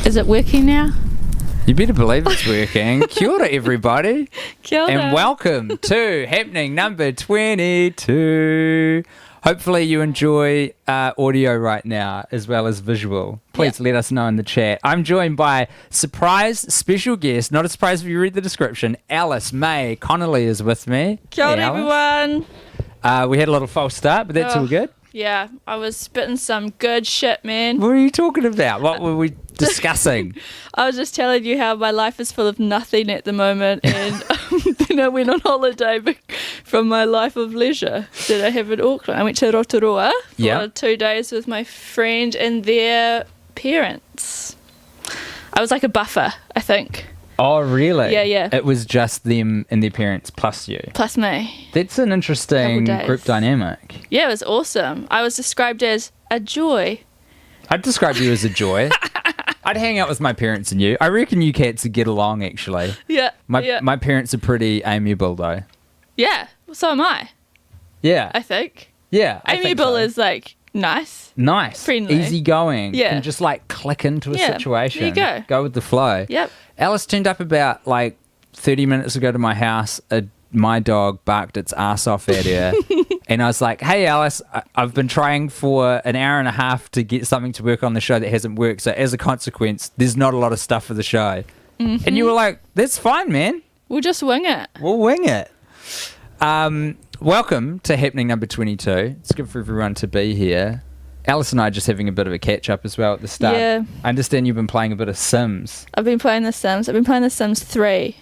Is it working now? You better believe it's working. Kia ora, everybody. Kia ora. And welcome to Happening number 22. Hopefully you enjoy audio right now as well as visual. Please let us know in the chat. I'm joined by surprise special guest, not a surprise if you read the description, Alice May Connolly is with me. Kia ora, Hey, everyone. we had a little false start, but that's all good. Yeah, I was spitting some good shit, man. What are you talking about? What were we discussing? I was just telling you how my life is full of nothing at the moment, and then I went on holiday from my life of leisure that I have in Auckland. I went to Rotorua for 2 days with my friend and their parents. I was like a buffer, I think. Oh, really? Yeah. It was just them and their parents plus you. Plus me. That's an interesting group dynamic. Yeah, it was awesome. I was described as a joy. I'd describe you as a joy. I'd hang out with my parents and you. I reckon you cats would get along, actually. Yeah. My parents are pretty amiable, though. Yeah, so am I. Yeah. I think. Yeah. Amiable is like nice. Nice. Friendly. Easygoing. Yeah. Can just like click into a situation. There you go. Go with the flow. Yep. Alice turned up about like 30 minutes ago to my house. My dog barked its ass off at her. And I was like, hey, Alice, I've been trying for an hour and a half to get something to work on the show that hasn't worked. So as a consequence, there's not a lot of stuff for the show. Mm-hmm. And you were like, that's fine, man. We'll just wing it. We'll wing it. Welcome to Happening number 22. It's good for everyone to be here. Alice and I are just having a bit of a catch-up as well at the start. Yeah. I understand you've been playing a bit of Sims. I've been playing The Sims. I've been playing The Sims 3.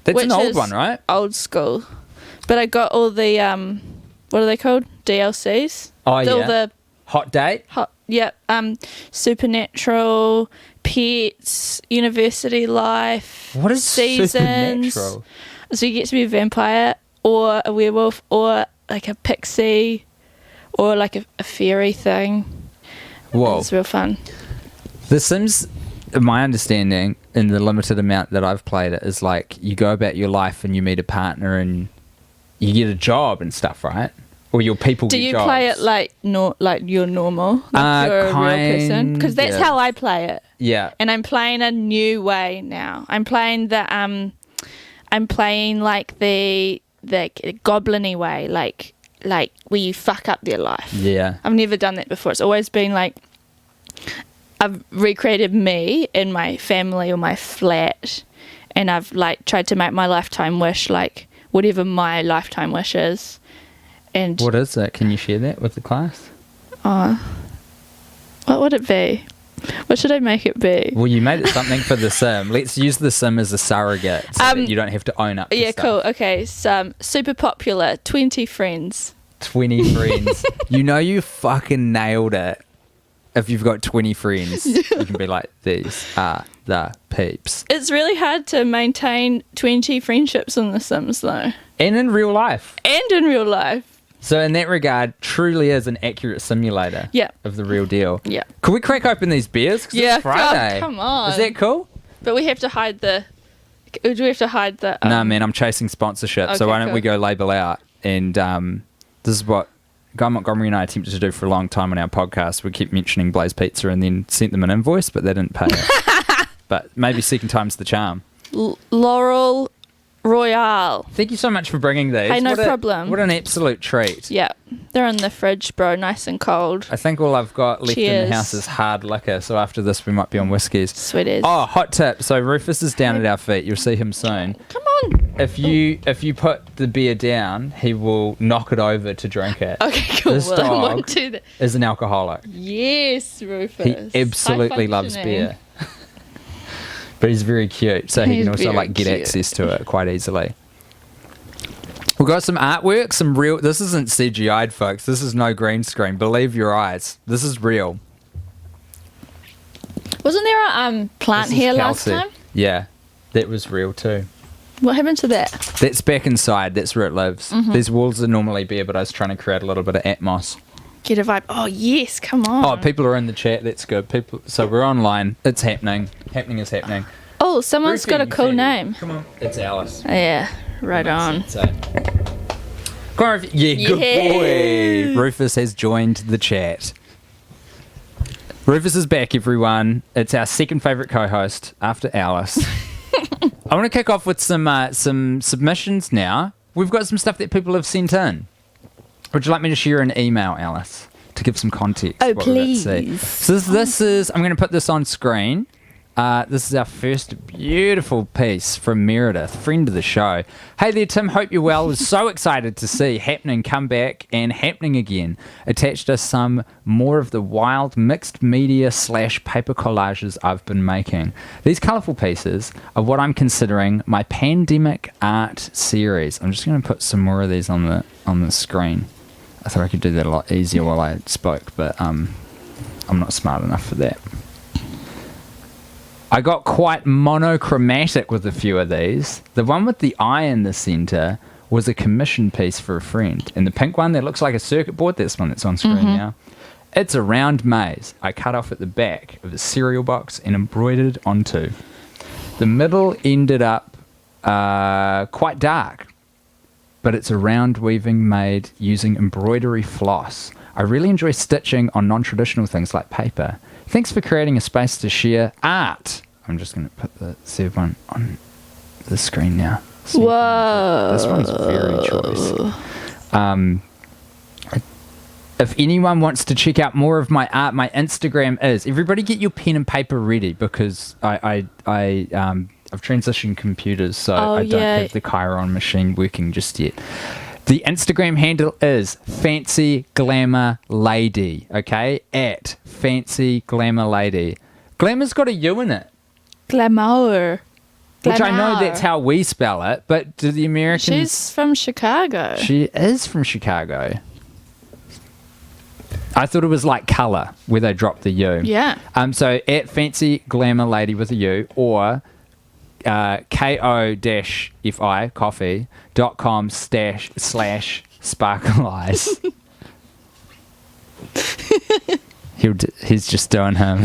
That's an old one, right? Old school. But I got all the, what are they called? DLCs? Oh, All yeah. the Hot Date? Supernatural, Pets, University Life. What is Seasons. Supernatural? So you get to be a vampire or a werewolf or like a pixie or like a fairy thing. Whoa. It's real fun. The Sims, my understanding, in the limited amount that I've played it, is like you go about your life and you meet a partner and you get a job and stuff, right? Or your people Do get you jobs. play it like you're normal? Like you're a real person? Because that's how I play it. Yeah. And I'm playing a new way now. I'm playing like the goblin-y way, like where you fuck up their life. Yeah. I've never done that before. It's always been like I've recreated me in my family or my flat, and I've like tried to make my lifetime wish like whatever my lifetime wish is. And What is it? Can you share that with the class? what would it be? What should I make it be? Well, you made it something for the Sim. Let's use the Sim as a surrogate so that you don't have to own up to Yeah, stuff. cool. Okay, so super popular, 20 friends. 20 friends. You know you fucking nailed it. If you've got 20 friends, you can be like, these are the peeps. It's really hard to maintain 20 friendships in The Sims, though. And in real life. And in real life. So in that regard, truly is an accurate simulator of the real deal. Yeah. Could we crack open these beers? 'Cause it's Friday. Oh, come on. Is that cool? But we have to hide the... Do we have to hide the... No, man, I'm chasing sponsorship. So Okay, why don't cool. we go label out? And this is what Guy Montgomery and I attempted to do for a long time on our podcast. We keep mentioning Blaze Pizza and then sent them an invoice, but they didn't pay it. But maybe second time's the charm. Laurel Royale. Thank you so much for bringing these. Hey, no problem. What an absolute treat. Yeah. They're in the fridge, bro. Nice and cold. I think all I've got left in Cheers. the house is hard liquor, so after this we might be on whiskies. Sweet as. Oh, hot tip. So Rufus is down at our feet. You'll see him soon. Come on. If you put the beer down, he will knock it over to drink it. Okay, cool. This Well, I won't dog do that. is an alcoholic. Yes, Rufus. He absolutely loves beer. But he's very cute, so he He's can also very like get cute. access to it quite easily. We've got some artwork, some real... This isn't CGI'd, folks. This is no green screen. Believe your eyes. This is real. Wasn't there a plant This is here last Kelsey. time? Yeah, that was real too. What happened to that? That's back inside. That's where it lives. Mm-hmm. These walls are normally bare, but I was trying to create a little bit of atmos. Get a vibe. Oh, yes. Come on. Oh, people are in the chat. That's good. People. So we're online. It's happening. Happening is happening. Oh, someone's got a cool name. Come on. It's Alice. Oh, yeah. Right on. So, come on, yeah, good boy. Rufus has joined the chat. Rufus is back, everyone. It's our second favourite co-host after Alice. I want to kick off with some submissions now. We've got some stuff that people have sent in. Would you like me to share an email, Alice, to give some context? Oh, please. So this is, I'm going to put this on screen. This is our first beautiful piece from Meredith, friend of the show. Hey there, Tim. Hope you're well. Was so excited to see Happening come back and happening again. Attached us some more of the wild mixed media / paper collages I've been making. These colourful pieces are what I'm considering my pandemic art series. I'm just going to put some more of these on the screen. I thought I could do that a lot easier while I spoke, but I'm not smart enough for that. I got quite monochromatic with a few of these. The one with the eye in the centre was a commission piece for a friend. And the pink one that looks like a circuit board, that's one that's on screen now. It's a round maze I cut off at the back of a cereal box and embroidered onto. The middle ended up quite dark, but it's a round weaving made using embroidery floss. I really enjoy stitching on non-traditional things like paper. Thanks for creating a space to share art. I'm just going to put the third one on the screen now. Whoa. This one's very choice. If anyone wants to check out more of my art, my Instagram is. Everybody get your pen and paper ready because I've transitioned computers, so I don't have the Chiron machine working just yet. The Instagram handle is Fancy Glamour Lady, okay? At Fancy Glamour Lady. Glamour's got a U in it. Glamour. Which I know that's how we spell it, but do the Americans... She's from Chicago. She is from Chicago. I thought it was like colour, where they dropped the U. Yeah. So at Fancy Glamour Lady with a U, or... ko-fi coffee.com /sparkle eyes. He's just doing him.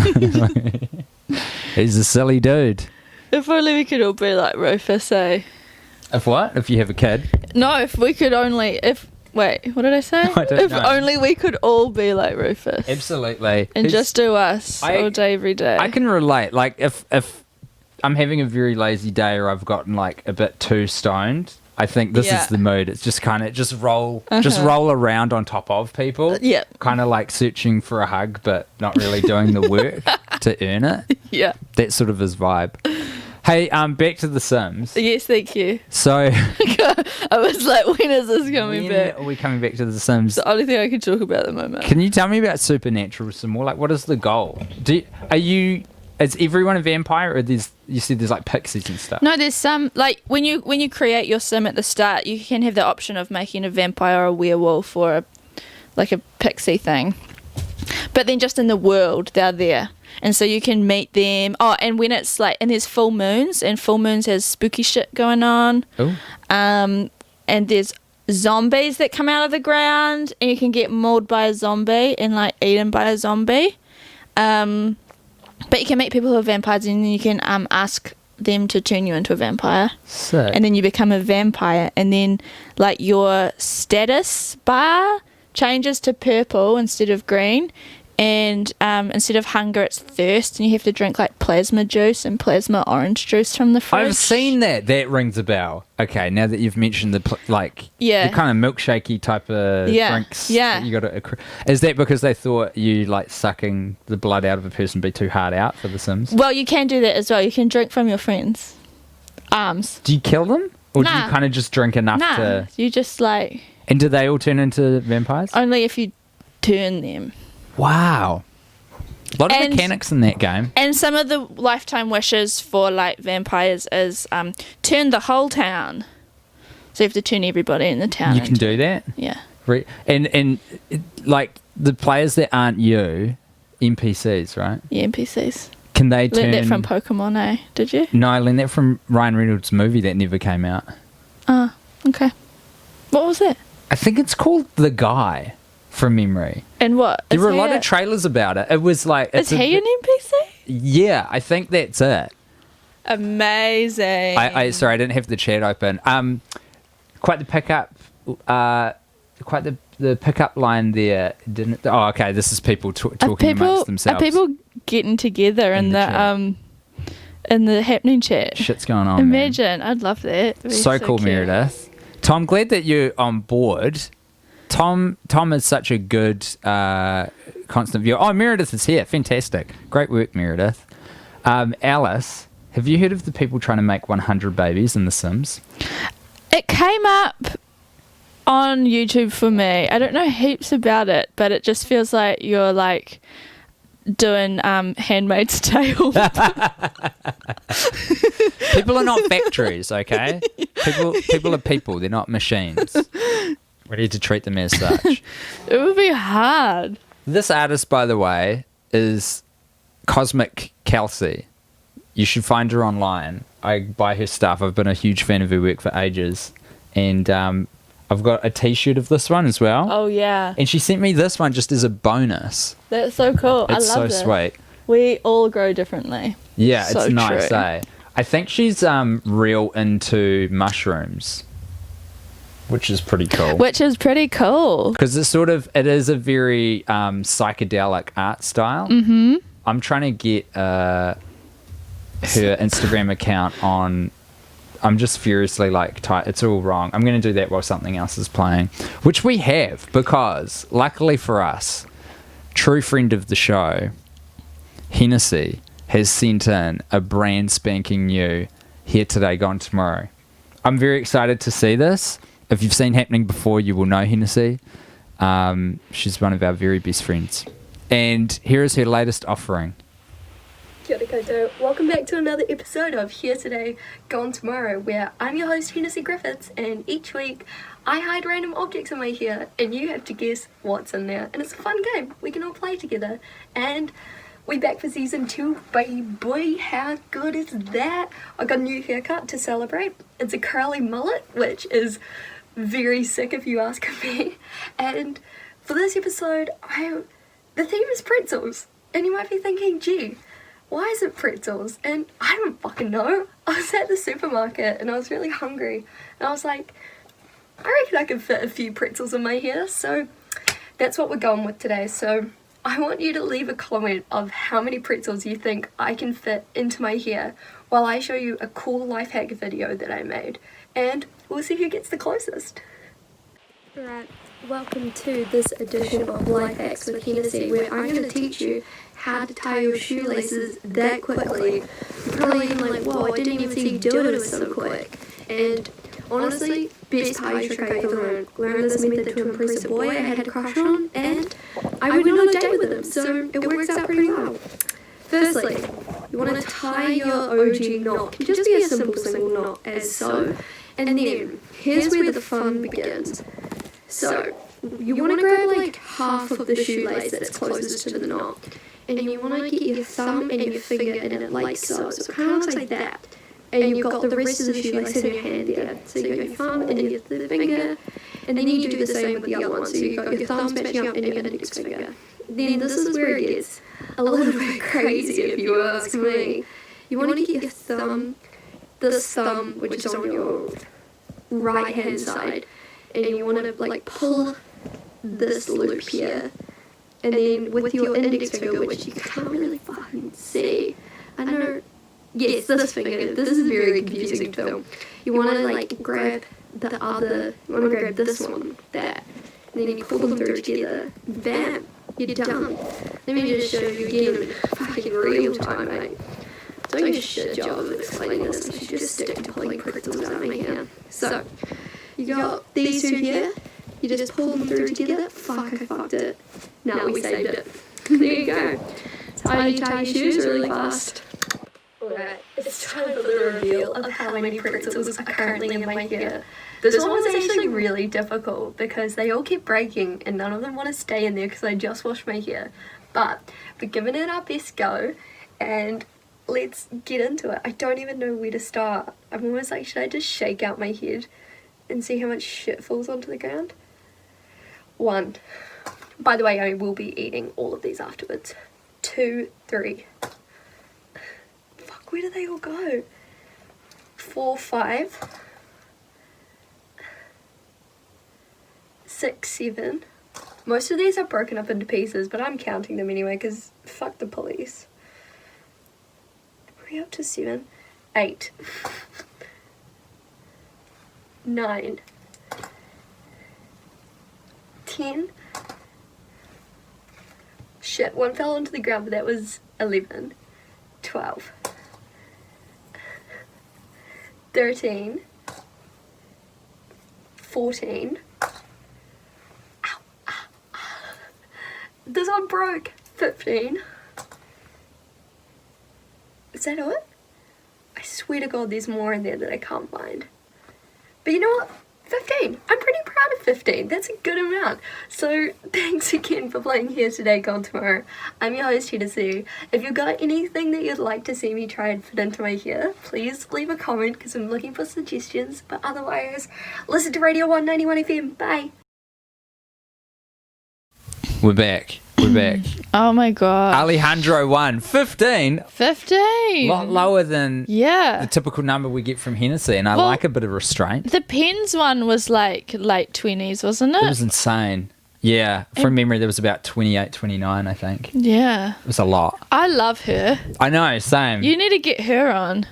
He's a silly dude. If only we could all be like Rufus, eh? If what? If you have a kid? No, if we could only... Wait, what did I say? I don't know. Only we could all be like Rufus. Absolutely. And just do us all day, every day. I can relate. Like, if I'm having a very lazy day or I've gotten like a bit too stoned, I think this is the mood. It's just kind of just roll around on top of people. Yeah. Kind of like searching for a hug, but not really doing the work to earn it. Yeah. That sort of his vibe. Hey, back to The Sims. Yes, thank you. So I was like, when is this coming back? Are we coming back to The Sims? It's the only thing I can talk about at the moment. Can you tell me about Supernatural some more? Like, what is the goal? Is everyone a vampire, or you said there's like pixies and stuff? No, there's some, like when you create your sim at the start, you can have the option of making a vampire or a werewolf or a pixie thing. But then just in the world, they're there. And so you can meet them. Oh, and when it's like, and there's full moons, and full moons has spooky shit going on. Oh. And there's zombies that come out of the ground, and you can get mauled by a zombie and like eaten by a zombie. But you can meet people who are vampires, and then you can ask them to turn you into a vampire. Sick. And then you become a vampire, and then like your status bar changes to purple instead of green, and instead of hunger it's thirst, and you have to drink like plasma juice and plasma orange juice from the fridge. I've seen that. That rings a bell. Okay, now that you've mentioned the kind of milkshakey type of drinks. Yeah. That you got to. Is that because they thought you like sucking the blood out of a person be too hard out for The Sims? Well, you can do that as well. You can drink from your friends' arms. Do you kill them, or do you kind of just drink enough to? You just like. And do they all turn into vampires? Only if you turn them. Wow. A lot of mechanics in that game. And some of the lifetime wishes for like vampires is turn the whole town. So you have to turn everybody in the town. You can do that? Yeah. And like the players that aren't you, NPCs, right? Yeah, NPCs. Can they turn... Learned that from Pokemon, eh? Did you? No, I learned that from Ryan Reynolds' movie that never came out. Oh, okay. What was it? I think it's called The Guy, from memory. And what? There were a lot of trailers about it. It was like... Is he an NPC? Yeah, I think that's it. Amazing. Sorry, I didn't have the chat open. Quite the pickup... quite the pickup line there, didn't... Oh, okay, this is people talking amongst themselves. Are people getting together in the happening chat. Shit's going on. Imagine, man. I'd love that. So cool, cute. Meredith. Tom, glad that you're on board. Tom is such a good constant viewer. Oh, Meredith is here. Fantastic. Great work, Meredith. Alice, have you heard of the people trying to make 100 babies in The Sims? It came up on YouTube for me. I don't know heaps about it, but it just feels like you're like doing Handmaid's Tale. People are not factories, okay? People are people. They're not machines. We need to treat them as such. It would be hard. This artist, by the way, is Cosmic Kelsey. You should find her online. I buy her stuff. I've been a huge fan of her work for ages. And I've got a t-shirt of this one as well. Oh, yeah. And she sent me this one just as a bonus. That's so cool. It's I love so it. sweet. We all grow differently. Yeah, So it's nice, true. eh? I think she's real into mushrooms, which is pretty cool. Which is pretty cool. Because it is a very psychedelic art style. Mm-hmm. I'm trying to get her Instagram account on. I'm just furiously it's all wrong. I'm going to do that while something else is playing, which we have because, luckily for us, true friend of the show, Hennessy, has sent in a brand spanking new Here Today, Gone Tomorrow. I'm very excited to see this. If you've seen Happening before, you will know Hennessy. She's one of our very best friends. And here is her latest offering. Kia ora koutou. Welcome back to another episode of Here Today, Gone Tomorrow, where I'm your host, Hennessy Griffiths, and each week I hide random objects in my hair, and you have to guess what's in there. And it's a fun game. We can all play together. And we're back for season 2, baby. How good is that? I got a new haircut to celebrate. It's a curly mullet, which is very sick if you ask me. And for this episode, the theme is pretzels. And you might be thinking, gee, why is it pretzels? And I don't fucking know. I was at the supermarket and I was really hungry. And I was like, I reckon I can fit a few pretzels in my hair. So that's what we're going with today. So I want you to leave a comment of how many pretzels you think I can fit into my hair while I show you a cool life hack video that I made. And we'll see who gets the closest. Alright, welcome to this edition of Life Hacks with Hennessy, where I'm going to teach you how to tie your shoelaces that quickly. You're probably like, whoa, I didn't even see you do it, it was so quick. And honestly, best tie trick I ever learned this method to impress a boy I had a crush on, and I went on a date with him, so it works out pretty well. Firstly, you want to tie your OG knot. It can just be a simple single knot, as so. And then, here's where the fun begins. So, you want to grab like half of the shoelace that's closest to the knot, and you want to get your thumb and your finger in it like so. So it kind of looks like that. And you've got the rest of the shoelace in your hand there. So you've got your thumb and your finger, and then you do the same with the other one. So you've got your thumb matching up and your index finger. Then this is where it gets a little bit crazy if you ask me. You want to get your thumb, this thumb, which is on your right hand side, and you want to like pull this loop here, and then with your index finger, which you can't really fucking see, I know, yes, this finger, this is very confusing to film. You want to like grab the other, you want to grab this one, that, and then you pull them through together, bam, you're done. Let me just show you again in fucking real time, mate. Doing a shit job of explaining this, I should just stick to pulling pretzels out of my hair. So, you got these two here, you just pull them through together. Fuck, I fucked it. No, we saved it. There you go. That's how you tie your shoes really fast. Alright, it's time for the reveal of how many pretzels are currently in my hair. This one was actually really difficult because they all keep breaking and none of them want to stay in there because I just washed my hair. But we're giving it our best go and let's get into it. I don't even know where to start. I'm almost like, should I just shake out my head and see how much shit falls onto the ground? 1. By the way, I will be eating all of these afterwards. 2, 3. Fuck, where do they all go? 4, 5. 6, 7. Most of these are broken up into pieces, but I'm counting them anyway because fuck the police. we up to 7? 8. 9. 10. Shit, one fell onto the ground, but that was 11. 12. 13. 14. Ow. This one broke. 15. Is that it? I swear to God there's more in there that I can't find. But you know what? 15. I'm pretty proud of 15. That's a good amount. So thanks again for playing Here Today, Gone Tomorrow. I'm your host, Hennessy. If you've got anything that you'd like to see me try and fit into my hair, please leave a comment because I'm looking for suggestions. But otherwise, listen to Radio 191 FM. Bye. We're back. Oh my God. Alejandro won 15. 15. A lot lower than Yeah. the typical number we get from Hennessy, and I like a bit of restraint. The Pens one was like late 20s, wasn't it? It was insane. Yeah, from memory, there was about 28, 29, I think. Yeah. It was a lot. I love her. I know, same. You need to get her on.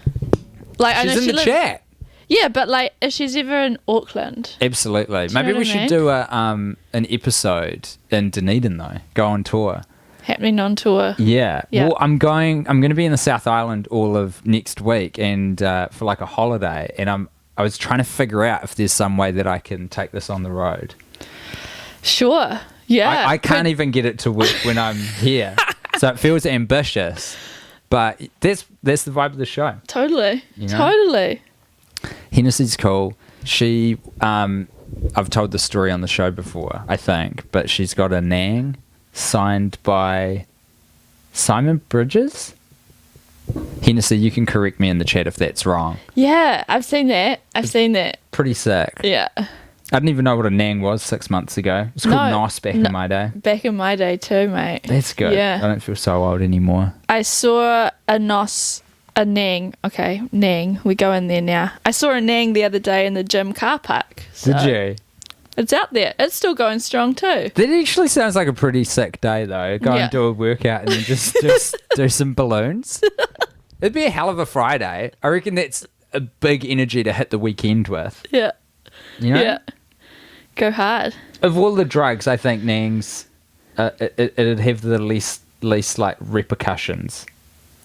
Like, I know She's in the chat. Yeah, but like, if she's ever in Auckland. Absolutely. you Maybe know we what I should mean? do an episode in Dunedin, though. Go on tour. Happening on tour. Yeah. Yeah. Well, I'm going to be in the South Island all of next week and for like a holiday, and I was trying to figure out if there's some way that I can take this on the road. Sure. Yeah. I can't even get it to work when I'm here. So it feels ambitious. But that's the vibe of the show. Totally. You know? Totally. Hennessy's cool. She I've told the story on the show before, I think, but she's got a nang signed by Simon Bridges. Hennessy, you can correct me in the chat if that's wrong. Yeah, I've seen that. Pretty sick. Yeah. I didn't even know what a nang was 6 months ago. It was called NOS back in my day. Back in my day too, mate. That's good. Yeah. I don't feel so old anymore. I saw a nang. Okay, nang. We go in there now. I saw a nang the other day in the gym car park. So Did you? It's out there. It's still going strong too. That actually sounds like a pretty sick day, though. Go and do a workout and then just do some balloons. It'd be a hell of a Friday. I reckon that's a big energy to hit the weekend with. Yeah. You know? Yeah. Go hard. Of all the drugs, I think nangs, it'd have the least like repercussions.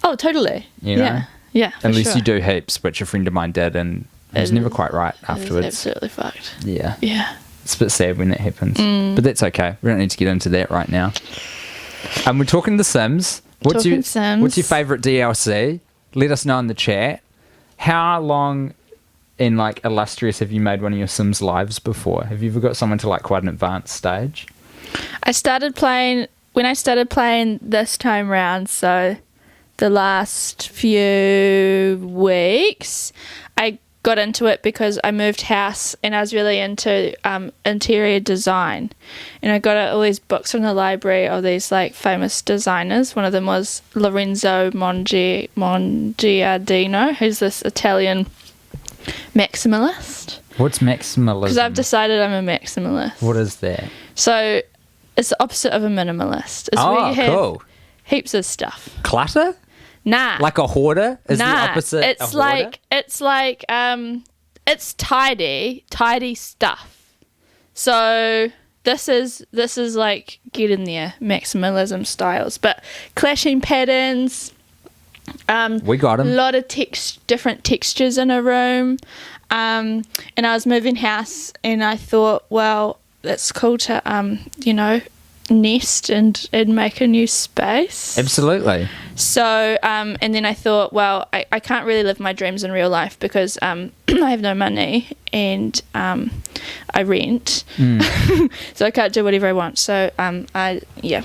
Oh, totally. You know? Yeah. Yeah. Unless you do heaps, which a friend of mine did, and it was never quite right afterwards. Absolutely fucked. Yeah. Yeah. It's a bit sad when that happens. But that's okay. We don't need to get into that right now. We're talking The Sims. What's your favourite DLC? Let us know in the chat. How long and like illustrious have you made one of your Sims lives before? Have you ever got someone to like quite an advanced stage? I started playing this time round, so the last few weeks I got into it because I moved house and I was really into interior design, and I got all these books from the library of these like famous designers. One of them was Lorenzo Mongiardino, who's this Italian maximalist. What's maximalism? Because I've decided I'm a maximalist. What is that? So it's the opposite of a minimalist. It's where you have cool. heaps of stuff. Clutter? Nah. Like a hoarder is the opposite. It's it's tidy stuff. So this is like get in there, maximalism styles, but clashing patterns. We got him. A lot of different textures in a room. And I was moving house, and I thought, well, that's cool to nest and make a new space. Absolutely. So and then I thought, well, I can't really live my dreams in real life because I have no money and I rent. So I can't do whatever I want. So I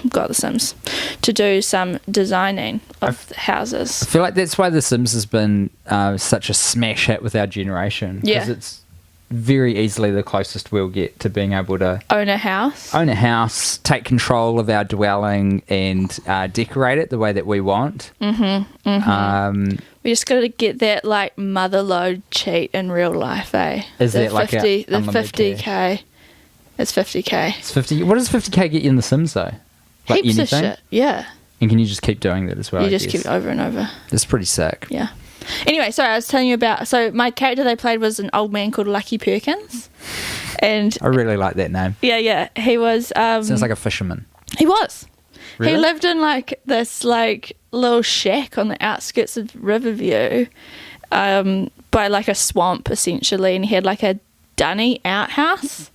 got The Sims to do some designing of the houses. I feel like that's why The Sims has been such a smash hit with our generation. Yeah. Because it's very easily the closest we'll get to being able to own a house, take control of our dwelling and decorate it the way that we want. We just got to get that like mother load cheat in real life, eh? Is that like the 50k? It's 50k. It's 50. What does 50k get you in The Sims though? Like Heaps anything? of shit. Yeah. And can you just keep doing that as well? You just keep it over and over. That's pretty sick. Yeah. Anyway, sorry, I was telling you about... So my character they played was an old man called Lucky Perkins. And I really like that name. yeah. He was... Sounds like a fisherman. He was. Really? He lived in like this like little shack on the outskirts of Riverview by like a swamp essentially, and he had like a dunny outhouse.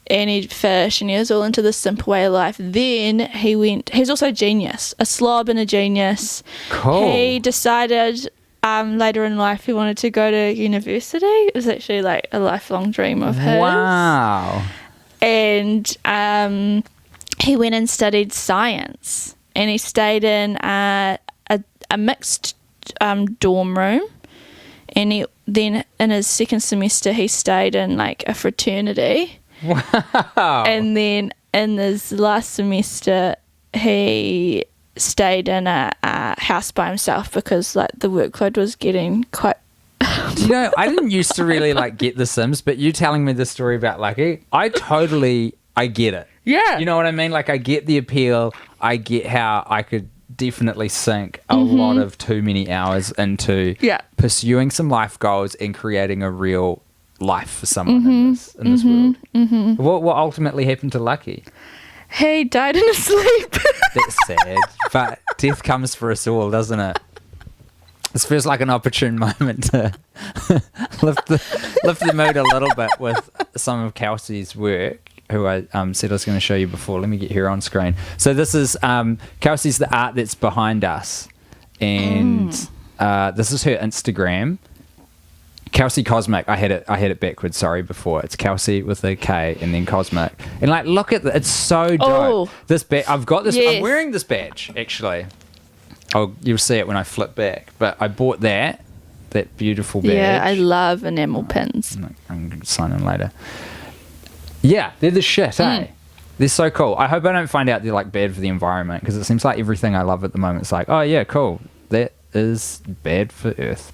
And he'd fish, and he was all into this simple way of life. Then he's also a genius, a slob and a genius. Cool. He decided later in life he wanted to go to university. It was actually like a lifelong dream of his. Wow. And he went and studied science, and he stayed in a mixed dorm room. And then in his second semester he stayed in like a fraternity. Wow. And then in his last semester, he stayed in a house by himself because like the workload was getting quite... Do you know, I didn't used to really like get The Sims, but you telling me the story about Lucky, I get it. Yeah. You know what I mean? Like I get the appeal. I get how I could definitely sink a lot of too many hours into pursuing some life goals and creating a real life for someone in this world. What ultimately happened to Lucky? He died in his sleep. That's sad, but death comes for us all, doesn't it? This feels like an opportune moment to lift the mood a little bit with some of Kelsey's work, who I said I was going to show you before. Let me get her on screen. So this is Kelsey's the art that's behind us, and this is her Instagram. Kelsey Cosmic. I had it backwards. Sorry, before it's Kelsey with a K and then Cosmic. And like, look at it's so dope. Oh. This badge. I've got this. Yes. I'm wearing this badge actually. Oh, you'll see it when I flip back. But I bought that beautiful badge. Yeah, I love enamel pins. I'm going to sign in later. Yeah, they're the shit, eh? They're so cool. I hope I don't find out they're like bad for the environment, because it seems like everything I love at the moment is like, oh yeah, cool. That is bad for Earth.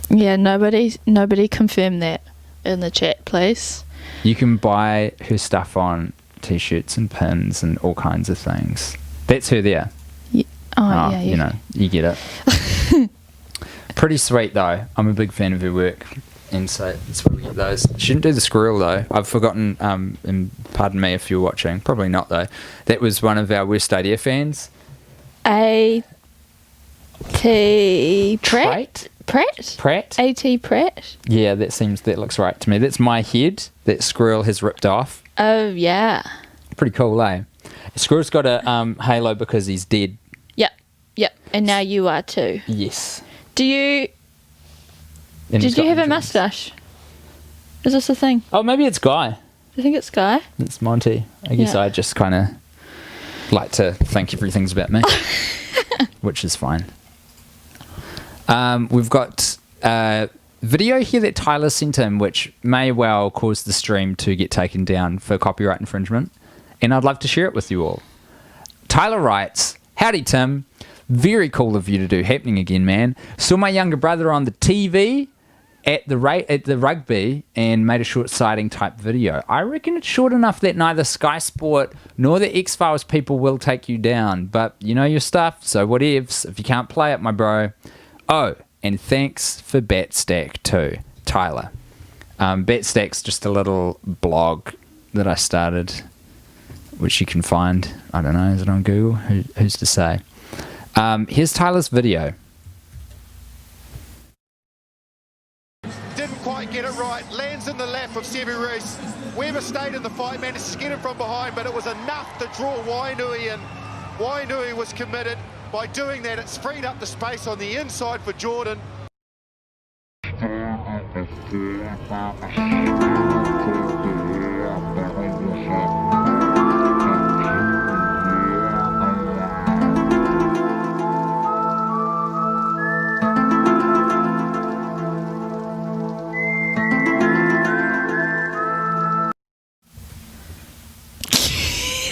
Yeah, nobody confirmed that in the chat, please. You can buy her stuff on t-shirts and pins and all kinds of things. That's her there. Yeah. Oh, yeah. You know, you get it. Pretty sweet though. I'm a big fan of her work, and so that's why we get those. She didn't do the squirrel though. I've forgotten. And pardon me if you're watching. Probably not though. That was one of our Worst Idea fans. A.T. Pratt? Pratt? A.T. Pratt? Yeah, that looks right to me. That's my head that squirrel has ripped off. Oh, yeah. Pretty cool, eh? Squirrel's got a halo because he's dead. Yep. And now you are too. Yes. Did you have a mustache? Is this a thing? Oh, maybe it's Guy. Do you think it's Guy? It's Monty. I guess I just kind of like to think everything's about me, which is fine. We've got a video here that Tyler sent in, which may well cause the stream to get taken down for copyright infringement, and I'd love to share it with you all. Tyler writes, "Howdy, Tim. Very cool of you to do happening again, man. Saw my younger brother on the TV at the rugby and made a short sighting type video. I reckon it's short enough that neither Sky Sport nor the X-Files people will take you down, but you know your stuff, so whatevs. If you can't play it, my bro. Oh, and thanks for Batstack too, Tyler." Batstack's just a little blog that I started, which you can find. I don't know, is it on Google? Who's to say? Here's Tyler's video. Didn't quite get it right. Lands in the lap of Severus. Weber stayed in the fight, managed to get him from behind, but it was enough to draw Wainui in. Wainui was committed. By doing that, it's freed up the space on the inside for Jordan.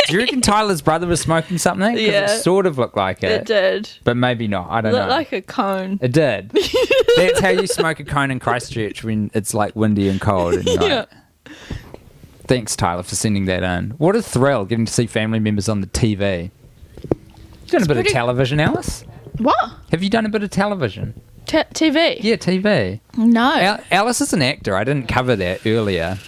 Do you reckon Tyler's brother was smoking something? 'Cause Yeah. it sort of looked like it. It did. But maybe not. I don't know. Looked like a cone. It did. That's how you smoke a cone in Christchurch when it's like windy and cold. And you're like, Thanks, Tyler, for sending that in. What a thrill getting to see family members on the TV. You've done a bit of television, Alice? What? Have you done a bit of television? TV? Yeah, TV. No. Alice is an actor. I didn't cover that earlier.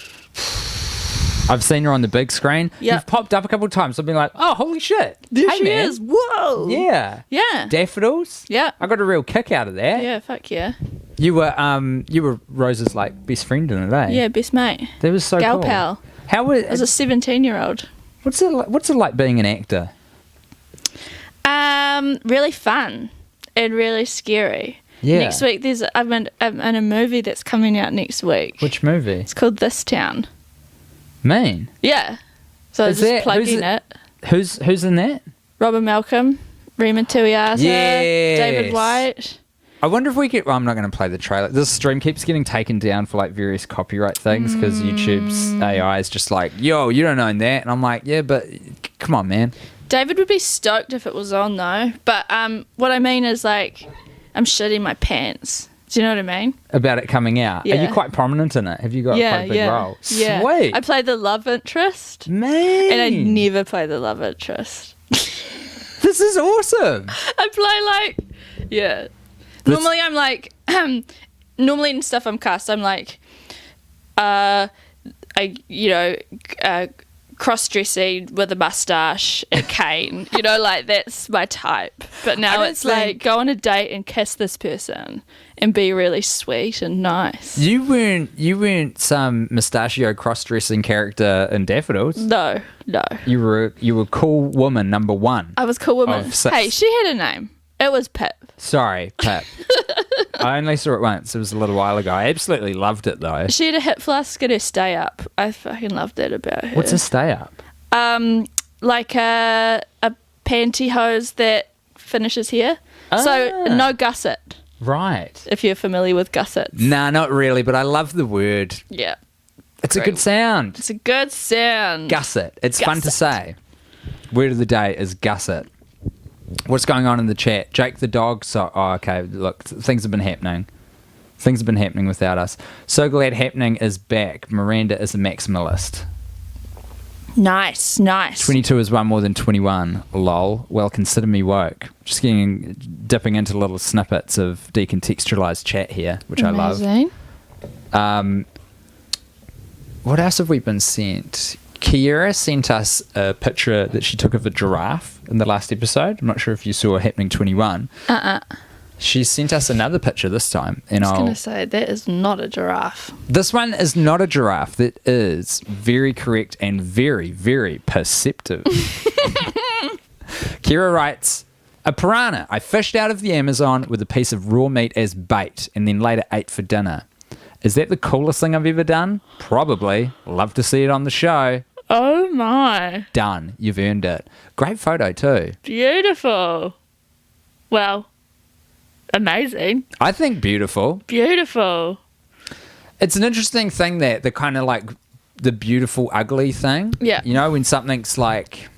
I've seen her on the big screen. Yep. You've popped up a couple of times. I've been like, oh, holy shit. There hey, she man. is. Whoa. Yeah. Yeah. Daffodils. Yeah. I got a real kick out of that. Yeah, fuck yeah. You were Rose's like best friend in it, eh? Yeah, best mate. That was so Gal cool. pal. How was I was a 17-year-old. What's it like being an actor? Really fun and really scary. Yeah. Next week, I'm in a movie that's coming out next week. Which movie? It's called This Town. Mean. Yeah. So I was just plugging it. Who's in that? Robin Malcolm, Rima Tuiata, Yes. David White. I wonder if we get... Well, I'm not going to play the trailer. This stream keeps getting taken down for like various copyright things because YouTube's AI is just like, yo, you don't own that. And I'm like, yeah, but come on, man. David would be stoked if it was on though. But what I mean is like, I'm shitting my pants. Do you know what I mean? About it coming out. Yeah. Are you quite prominent in it? Have you got quite a big role? Yeah. Sweet. I played the love interest. Man. And I never play the love interest. This is awesome. I play like, yeah. Normally I'm like, normally in stuff I'm cast, I'm like, cross-dressing with a mustache and cane, like that's my type. But now it's like, go on a date and kiss this person and be really sweet and nice. You weren't some mustachio cross-dressing character in Daffodils. No. You were cool woman number one. I was cool woman. Of six. Hey, she had a name. It was Pip. Sorry, Pip. I only saw it once. It was a little while ago. I absolutely loved it though. She had a hip flask and her stay up. I fucking loved that about her. What's a stay up? Like a pantyhose that finishes here. So no gusset. Right. If you're familiar with gussets. Nah, not really, but I love the word. Yeah. It's a good sound. It's a good sound. Gusset. It's fun to say. Word of the day is gusset. What's going on in the chat? Jake the dog. Okay, look, things have been happening. Things have been happening without us. So glad happening is back. Miranda is a maximalist. Nice. 22 is one more than 21. Lol. Well, consider me woke. Just dipping into little snippets of decontextualized chat here, which Amazing. I love. What else have we been sent? Kiera sent us a picture that she took of a giraffe in the last episode. I'm not sure if you saw Happening 21. She sent us another picture this time. And I was going to say, that is not a giraffe. This one is not a giraffe. That is very correct and very, very perceptive. Kira writes, a piranha I fished out of the Amazon with a piece of raw meat as bait and then later ate for dinner. Is that the coolest thing I've ever done? Probably. Love to see it on the show. Oh my. Done. You've earned it. Great photo too. Beautiful. Well, amazing. I think beautiful. Beautiful. It's an interesting thing that the kind of like the beautiful ugly thing. Yeah. You know, when something's like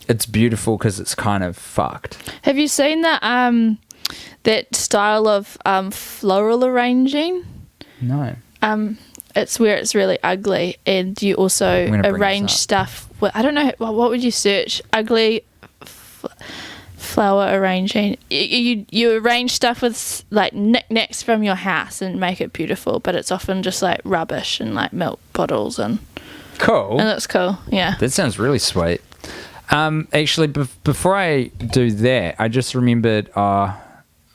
it's beautiful because it's kind of fucked. Have you seen that style of floral arranging? No. It's where it's really ugly, and you also arrange stuff. Well, I don't know. What would you search? Ugly flower arranging. You arrange stuff with like knickknacks from your house and make it beautiful, but it's often just like rubbish and like milk bottles and. Cool. And that's cool. Yeah. That sounds really sweet. Actually, before I do that, I just remembered. I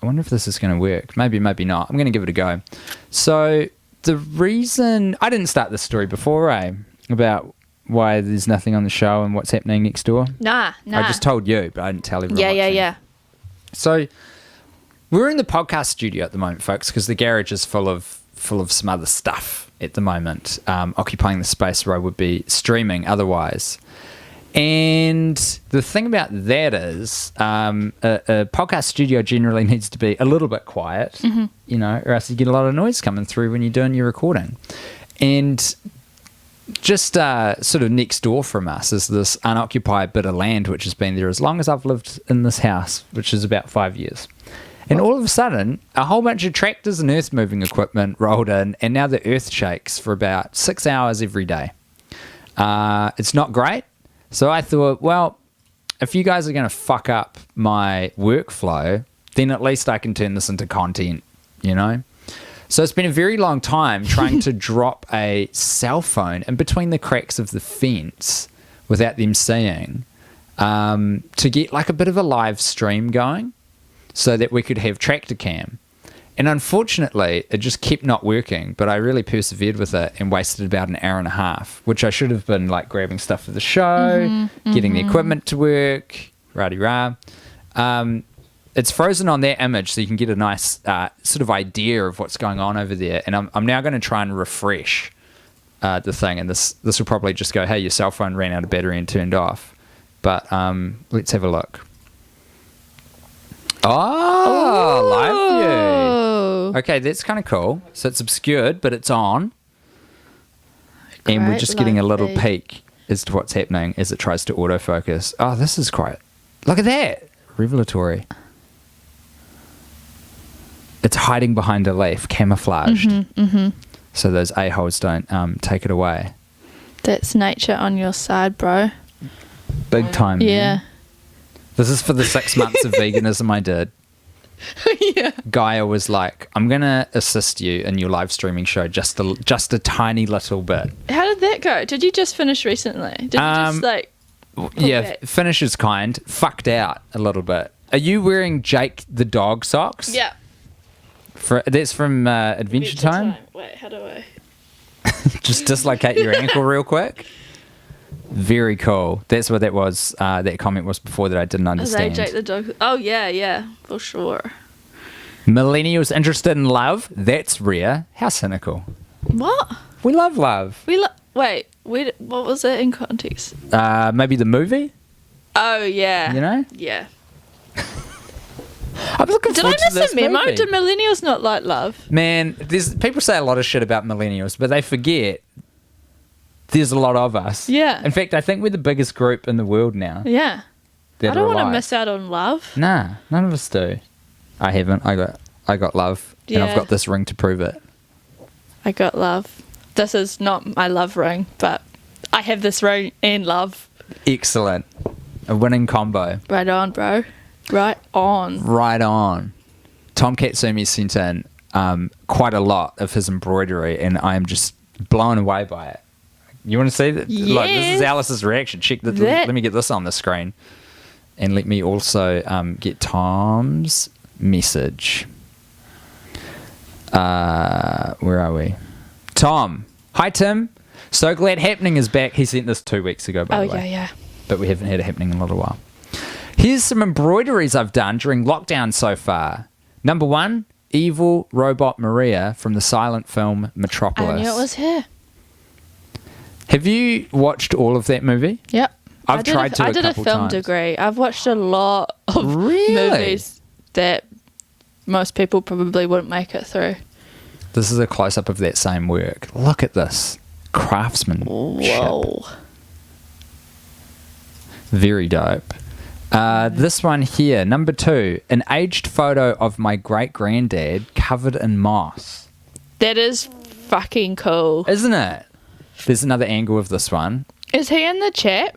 wonder if this is going to work. Maybe not. I'm going to give it a go. So the reason I didn't start this story before, about why there's nothing on the show and what's happening next door. Nah. I just told you, but I didn't tell everyone. Yeah. So we're in the podcast studio at the moment, folks, because the garage is full of some other stuff at the moment, occupying the space where I would be streaming otherwise. And the thing about that is a podcast studio generally needs to be a little bit quiet, or else you get a lot of noise coming through when you're doing your recording. And just sort of next door from us is this unoccupied bit of land which has been there as long as I've lived in this house, which is about 5 years. And all of a sudden, a whole bunch of tractors and earth-moving equipment rolled in, and now the earth shakes for about 6 hours every day. It's not great. So I thought, well, if you guys are going to fuck up my workflow, then at least I can turn this into content, you know? So it's been a very long time trying to drop a cell phone in between the cracks of the fence without them seeing, to get like a bit of a live stream going so that we could have tractor cam. And unfortunately, it just kept not working, but I really persevered with it and wasted about an hour and a half, which I should have been like grabbing stuff for the show, getting the equipment to work, rah-de-rah. It's frozen on that image, so you can get a nice sort of idea of what's going on over there. And I'm now going to try and refresh the thing, and this will probably just go, hey, your cell phone ran out of battery and turned off. But let's have a look. Oh, live view. Okay, that's kind of cool. So it's obscured, but it's on. And we're just getting a little peek as to what's happening as it tries to autofocus. Oh, this is quite... Look at that. Revelatory. It's hiding behind a leaf, camouflaged. So those a-holes don't take it away. That's nature on your side, bro. Big time, man. Yeah. This is for the 6 months of veganism I did. Yeah. Gaia was like, I'm going to assist you in your live streaming show just a tiny little bit. How did that go? Did you just finish recently? Did you just like... Yeah, finish is kind. Fucked out a little bit. Are you wearing Jake the dog socks? Yeah. That's from Adventure Time? Wait, how do I... Just dislocate your ankle real quick. Very cool. That's what that was. That comment was before that I didn't understand. Jake the dog. Oh, yeah, for sure. Millennials interested in love? That's rare. How cynical. What? We love love. Wait, what was it in context? Maybe the movie? Oh, yeah. You know? Yeah. I'm looking Did I forward to miss this a memo? movie. Did millennials not like love? Man, people say a lot of shit about millennials, but they forget there's a lot of us. Yeah. In fact, I think we're the biggest group in the world now. Yeah. I I don't want to miss out on love. Nah, none of us do. I haven't. I got love, and I've Yeah. got this ring to prove it. I got love. This is not my love ring, but I have this ring and love. Excellent. A winning combo. Right on, bro. Right on. Right on. Tom Katsumi sent in quite a lot of his embroidery, and I am just blown away by it. You want to see that? Yes. Look, this is Alice's reaction. Check that. Let me get this on the screen. And let me also get Tom's message. Where are we? Tom. Hi, Tim. So glad Happening is back. He sent this 2 weeks ago, by the way. Yeah. But we haven't had a Happening in a little while. Here's some embroideries I've done during lockdown so far. Number 1, evil robot Maria from the silent film Metropolis. I knew it was her. Have you watched all of that movie? Yep. I've tried to a I did a couple film times. degree. I've watched a lot of movies that most people probably wouldn't make it through. This is a close-up of that same work. Look at this. Craftsmanship. Whoa. Very dope. This one here, number 2, an aged photo of my great-granddad covered in moss. That is fucking cool. Isn't it? There's another angle of this one. Is he in the chat?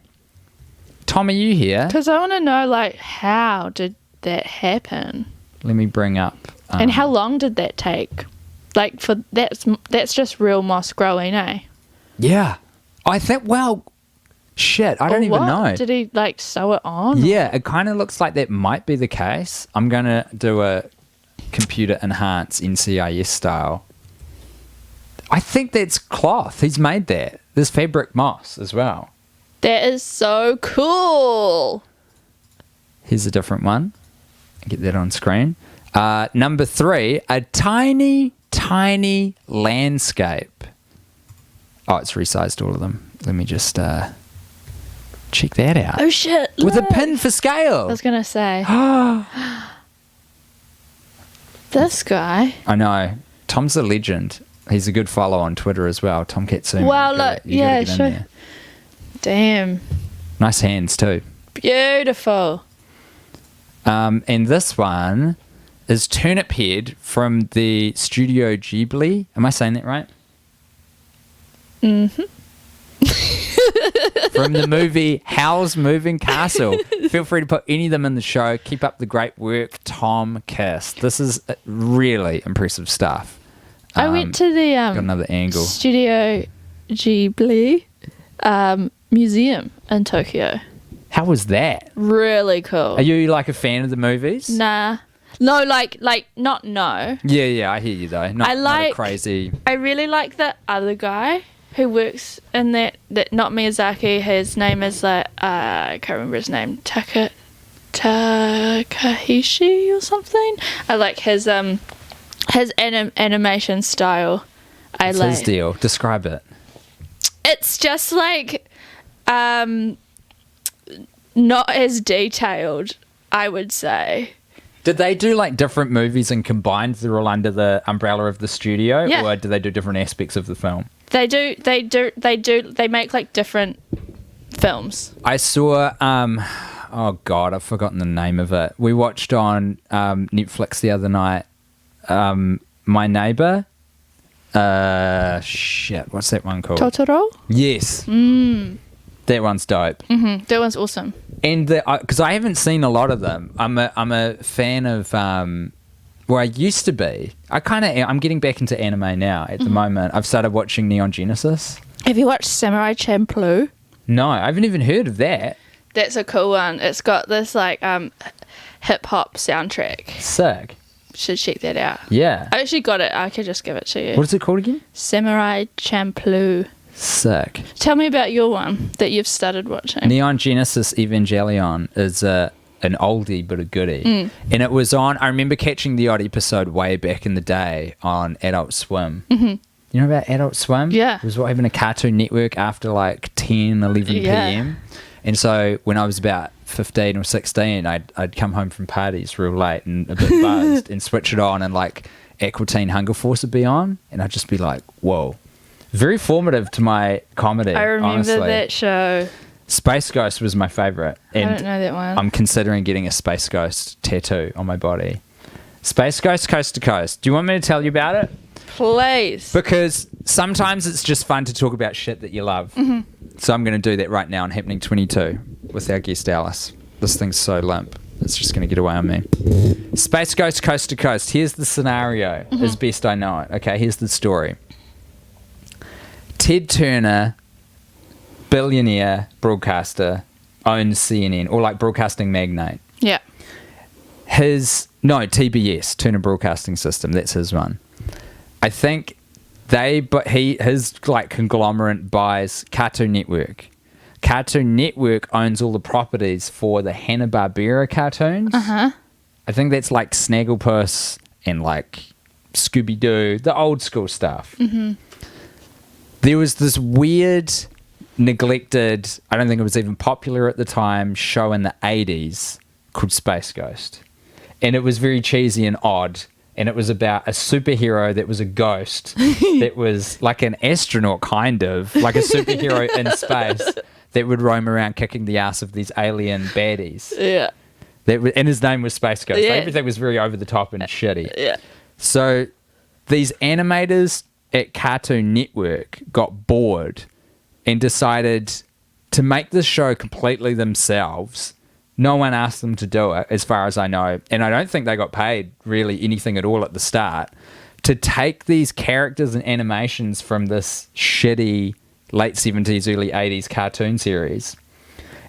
Tom, are you here? Because I want to know, like, how did that happen? Let me bring up... and how long did that take? Like, for that's just real moss growing, eh? Yeah. I think, well... Shit, I don't even know. Did he, like, sew it on? Yeah, it kind of looks like that might be the case. I'm going to do a computer enhance NCIS style. I think that's cloth. He's made that. There's fabric moss as well. That is so cool. Here's a different one. Get that on screen. Number 3, a tiny, tiny landscape. Oh, it's resized all of them. Let me just check that out. Oh, shit. With a look. pin for scale. I was going to say. This guy. I know. Tom's a legend. He's a good follow on Twitter as well. Tom Katsumi. Wow, look. Yeah, sure. Damn. Nice hands too. Beautiful. And this one is Turnip Head from the Studio Ghibli. Am I saying that right? Mm-hmm. from the movie Howl's Moving Castle. Feel free to put any of them in the show. Keep up the great work, Tom Kiss. This is really impressive stuff. I went to the got another angle. Studio Ghibli museum in Tokyo. How was that? Really cool. Are you like a fan of the movies? Nah. No, like not no. Yeah, I hear you though. Not a crazy. I really like the other guy who works in that not Miyazaki. His name is I can't remember his name. Takahishi or something. I like his animation style. What's his deal? Describe it. It's just like not as detailed, I would say. Did they do like different movies and combined they're all under the umbrella of the studio? Yeah. Or do they do different aspects of the film? They make like different films. I saw oh god, I've forgotten the name of it. We watched on Netflix the other night, My Neighbor. What's that one called? Totoro? Yes. That one's dope. Mm-hmm. That one's awesome. And because I haven't seen a lot of them. I'm a fan of I used to be. I'm getting back into anime now at the moment. I've started watching Neon Genesis. Have you watched Samurai Champloo? No, I haven't even heard of that. That's a cool one. It's got this like hip hop soundtrack. Sick. Should check that out. Yeah. I actually got it. I could just give it to you. What is it called again? Samurai Champloo. Sick. Tell me about your one that you've started watching. Neon Genesis Evangelion is an oldie but a goodie. And it was on, I remember catching the odd episode way back in the day on Adult Swim. Mm-hmm. You know about Adult Swim? Yeah. It was having a Cartoon Network after like 10, 11 p.m. And so when I was about 15 or 16, I'd come home from parties real late and a bit buzzed and switch it on and like Aqua Teen Hunger Force would be on. And I'd just be like, whoa. Very formative to my comedy. I remember honestly. that show. Space Ghost was my favourite. I don't know that one. I'm considering getting a Space Ghost tattoo on my body. Space Ghost Coast to Coast. Do you want me to tell you about it? Please. Because sometimes it's just fun to talk about shit that you love. Mm-hmm. So I'm going to do that right now on Happening 22 with our guest Alice. This thing's so limp. It's just going to get away on me. Space Ghost Coast to Coast. Here's the scenario as best I know it. Okay, here's the story. Ted Turner, billionaire broadcaster, owns CNN, or like broadcasting magnate. Yeah. TBS, Turner Broadcasting System, that's his one. I think his like conglomerate buys Cartoon Network. Cartoon Network owns all the properties for the Hanna-Barbera cartoons. Uh-huh. I think that's like Snagglepuss and like Scooby-Doo, the old school stuff. Mm-hmm. There was this weird, neglected, I don't think it was even popular at the time, show in the 80s called Space Ghost. And it was very cheesy and odd. And it was about a superhero that was a ghost that was like an astronaut, kind of, like a superhero in space that would roam around kicking the ass of these alien baddies. Yeah. And his name was Space Ghost. Yeah. Everything was very over the top and shitty. Yeah. So these animators at Cartoon Network got bored and decided to make this show completely themselves. No one asked them to do it, as far as I know, and I don't think they got paid really anything at all at the start, to take these characters and animations from this shitty late 70s, early 80s cartoon series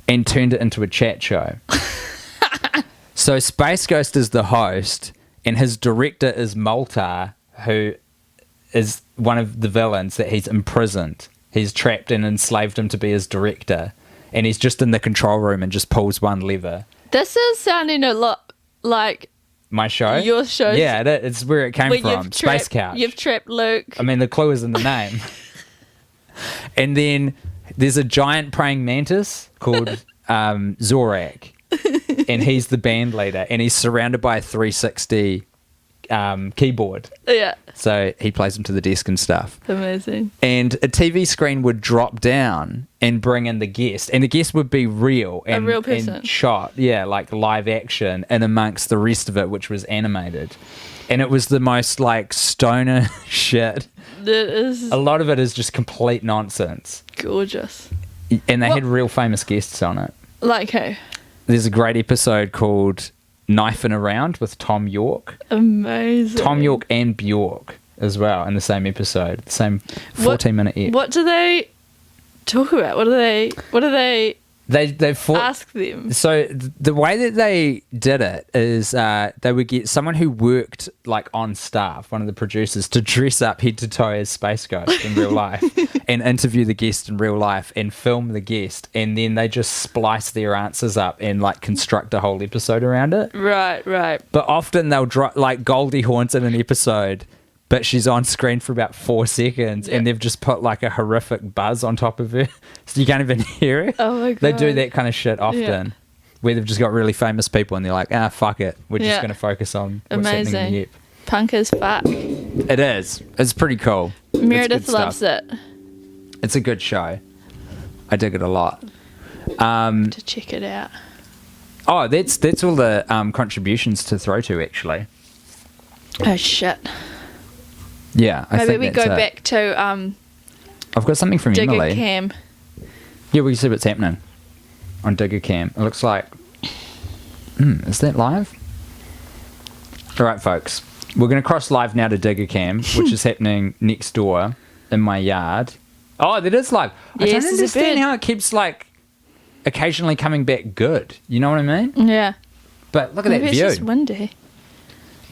and turned it into a chat show. So Space Ghost is the host, and his director is Moltar, who is one of the villains that he's imprisoned. He's trapped and enslaved him to be his director. And he's just in the control room and just pulls one lever. This is sounding a lot like my show? Your show. Yeah, it's where it came from. Space Couch. You've trapped Luke. I mean, the clue is in the name. And then there's a giant praying mantis called Zorak. And he's the band leader. And he's surrounded by a 360 keyboard. Yeah. So he plays them to the desk and stuff. Amazing. And a TV screen would drop down and bring in the guest. And the guest would be real. And, a real person. And shot, yeah, like live action and amongst the rest of it, which was animated. And it was the most like stoner shit. That is a lot of it is just complete nonsense. Gorgeous. And they What? had real famous guests on it. Like who? There's a great episode called Knifing Around with Tom York. Amazing. Tom York and Bjork as well in the same episode. The same 14-minute ep. What do they talk about? What do they They fought. ask them? So the way that they did it is they would get someone who worked like on staff, one of the producers, to dress up head to toe as Space Ghost in real life and interview the guest in real life and film the guest, and then they just splice their answers up and like construct a whole episode around it. Right. But often they'll drop like Goldie Hawn's in an episode, but she's on screen for about 4 seconds, and they've just put like a horrific buzz on top of her, so you can't even hear it. Oh my God. They do that kind of shit often, Yeah. where they've just got really famous people, and they're like, fuck it, we're just Yeah. going to focus on what's happening in Amazing. the ep. Punk as fuck. It is. It's pretty cool. It's Meredith good loves stuff. it. It's a good show. I dig it a lot. To check it out. Oh, that's all the contributions to throw to, actually. Oh shit. Yeah, I Maybe think we that's go it. back to I've got something from Digger Emily. Cam. Yeah, we can see what's happening on Digger Cam. It looks like... is that live? All right, folks. We're going to cross live now to Digger Cam, which is happening next door in my yard. Oh, that is live. I Yes, don't there's a understand bird. how it keeps, like, occasionally coming back good. You know what I mean? Yeah. But look at Maybe that it's view. just windy.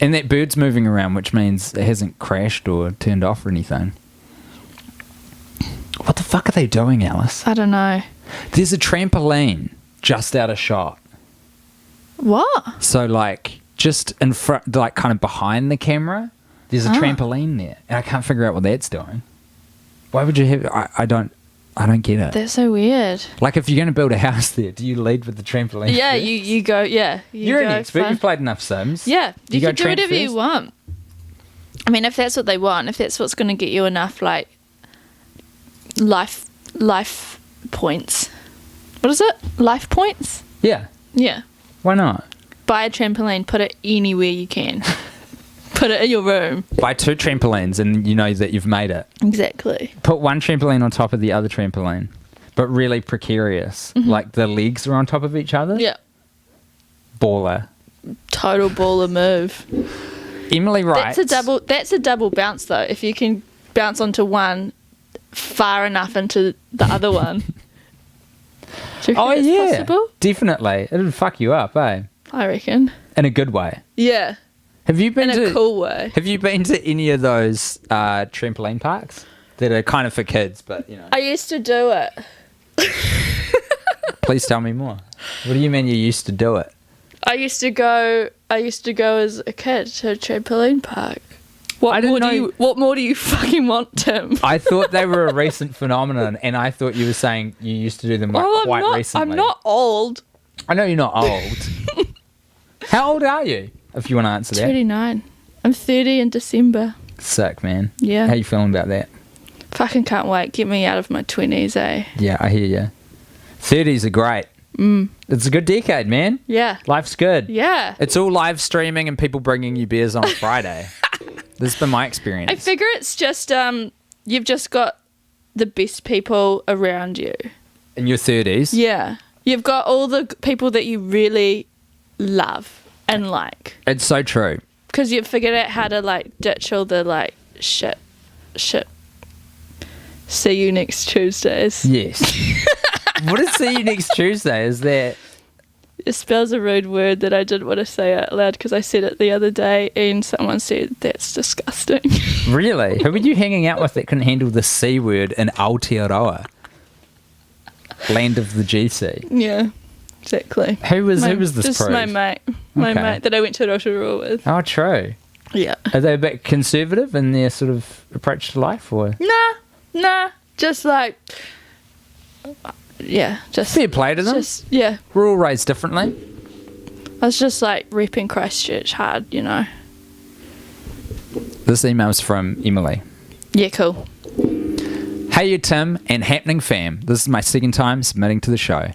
And that bird's moving around, which means it hasn't crashed or turned off or anything. What the fuck are they doing, Alice? I don't know. There's a trampoline just out of shot. What? So, like, just in front, like, kind of behind the camera, there's a trampoline there. And I can't figure out what that's doing. Why would you have... I don't get it. That's so weird. Like, if you're going to build a house there, do you lead with the trampoline Yeah, first? you go. Yeah, You're an go expert. fun. You've played enough Sims. Yeah, you go can do tramp whatever you first? want. I mean, if that's what they want, if that's what's going to get you enough like life points. What is it? Life points? Yeah. Yeah. Why not? Buy a trampoline, put it anywhere you can. Put it in your room. Buy 2 trampolines and you know that you've made it. Exactly. Put one trampoline on top of the other trampoline, but really precarious. Like the legs are on top of each other. Yeah. Baller. Total baller move. Emily writes... That's a double bounce though. If you can bounce onto one far enough into the other one. Do you Oh, think yeah. it's possible? Definitely. It'll fuck you up, eh? I reckon. In a good way. Yeah. Have you been In to... a cool way. Have you been to any of those trampoline parks that are kind of for kids, but, you know... I used to do it. Please tell me more. What do you mean you used to do it? I used to go as a kid to a trampoline park. What more do you fucking want, Tim? I thought they were a recent phenomenon, and I thought you were saying you used to do them quite recently. I'm not old. I know you're not old. How old are you, if you want to answer that? 29. I'm 30 in December. Sick, man. Yeah. How you feeling about that? Fucking can't wait. Get me out of my 20s, eh? Yeah, I hear you. 30s are great. It's a good decade, man. Yeah. Life's good. Yeah. It's all live streaming and people bringing you beers on Friday. This has been my experience. I figure it's just, you've just got the best people around you. In your 30s? Yeah. You've got all the people that you really love and like. It's so true. Because you've figured out how to, like, ditch all the, like, shit. See you next Tuesdays. Yes. What is see you next Tuesday? Is that... It spells a rude word that I didn't want to say out loud because I said it the other day and someone said, that's disgusting. Really? Who were you hanging out with that couldn't handle the C word in Aotearoa? Land of the GC. Yeah, exactly. Who was this Just prude? my mate. My Okay. mate that I went to Rotorua with. Oh, true. Yeah. Are they a bit conservative in their sort of approach to life, or Nah. Just like, yeah, just fair play to them? Just, yeah. We're all raised differently. I was just like repping Christchurch hard, you know. This email's from Emily. Yeah, cool. Hey, you Tim and Happening fam. This is my second time submitting to the show.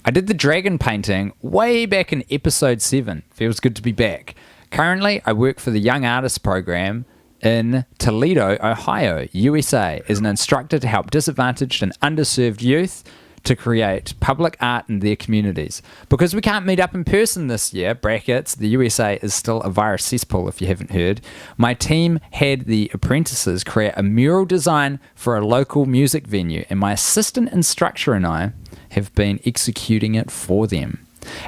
I did the dragon painting way back in episode 7. Feels good to be back. Currently, I work for the Young Artists program in Toledo, Ohio, USA, as an instructor to help disadvantaged and underserved youth to create public art in their communities. Because we can't meet up in person this year, brackets, the USA is still a virus cesspool if you haven't heard, my team had the apprentices create a mural design for a local music venue, and my assistant instructor and I have been executing it for them.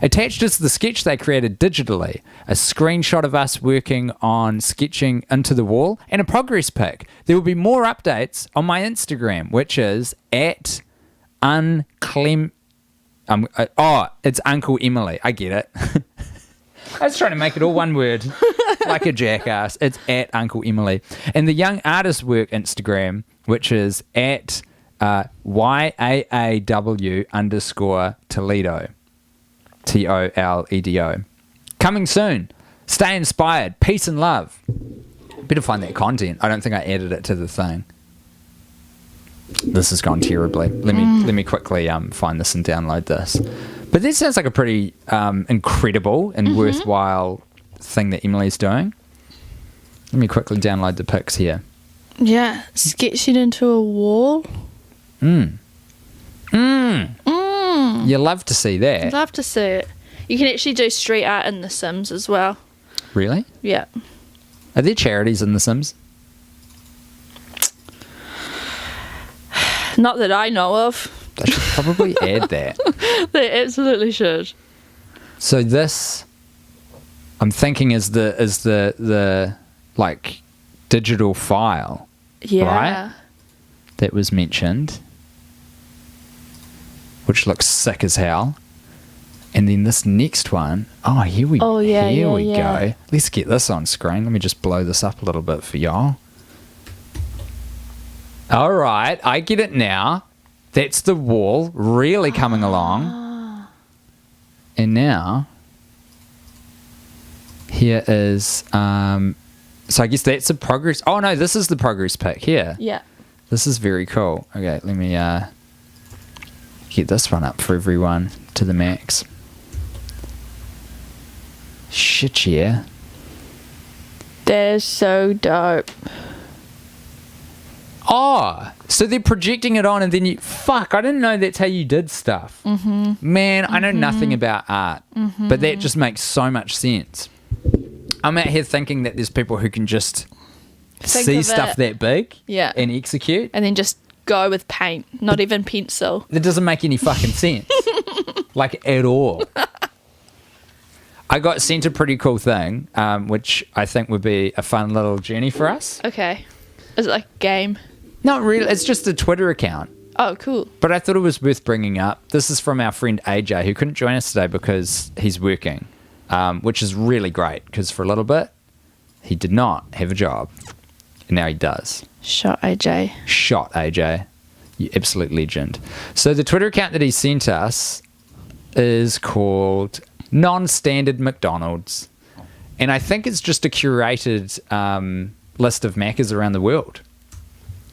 Attached is the sketch they created digitally, a screenshot of us working on sketching into the wall, and a progress pic. There will be more updates on my Instagram, which is at it's Uncle Emily. I get it. I was trying to make it all one word, like a jackass. It's at Uncle Emily. And the Young Artist Work Instagram, which is at YAAW_Toledo. TOLEDO. Coming soon. Stay inspired. Peace and love. Better find that content. I don't think I added it to the thing. This has gone terribly. Let me quickly find this and download this. But this sounds like a pretty incredible and worthwhile thing that Emily's doing. Let me quickly download the pics here. Yeah, sketching into a wall. You love to see that. I'd love to see it. You can actually do street art in The Sims as well. Really? Yeah. Are there charities in The Sims? Not that I know of. They should probably add that. They absolutely should. So this, I'm thinking, is the like digital file, right? That was mentioned, which looks sick as hell. And then this next one, here we go. Let's get this on screen. Let me just blow this up a little bit for y'all. All right, I get it now. That's the wall really coming along. And now, here is, so I guess that's a progress. Oh no, this is the progress pic here. Yeah. This is very cool. Okay, let me get this one up for everyone to the max. Shit, yeah. That is so dope. Oh, so they're projecting it on and then I didn't know that's how you did stuff. Man, I know nothing about art, but that just makes so much sense. I'm out here thinking that there's people who can just see stuff that big and execute. And then just go with paint, not even pencil. That doesn't make any fucking sense. Like, at all. I got sent a pretty cool thing, which I think would be a fun little journey for us. Okay. Is it like a game? Not really. It's just a Twitter account. Oh, cool. But I thought it was worth bringing up. This is from our friend AJ, who couldn't join us today because he's working, which is really great because for a little bit, he did not have a job. And now he does. Shot AJ. You absolute legend. So the Twitter account that he sent us is called Non-Standard McDonald's. And I think it's just a curated list of Maccas around the world.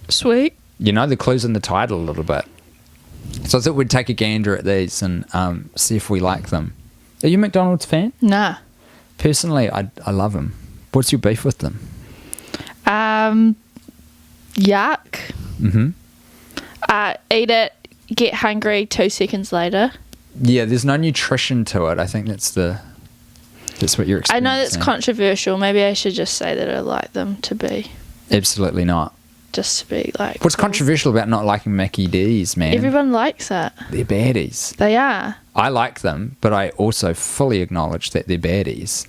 Sweet. You know, the clue's in the title a little bit. So I thought we'd take a gander at these and see if we like them. Are you a McDonald's fan? Nah. Personally, I love them. What's your beef with them? Yuck. Eat it, get hungry 2 seconds later. Yeah, there's no nutrition to it. I think that's what you're experiencing. I know that's controversial. Maybe I should just say that I like them to be. Absolutely not. Just to be like... What's controversial about not liking Mackie D's, man? Everyone likes it. They're baddies. They are. I like them, but I also fully acknowledge that they're baddies.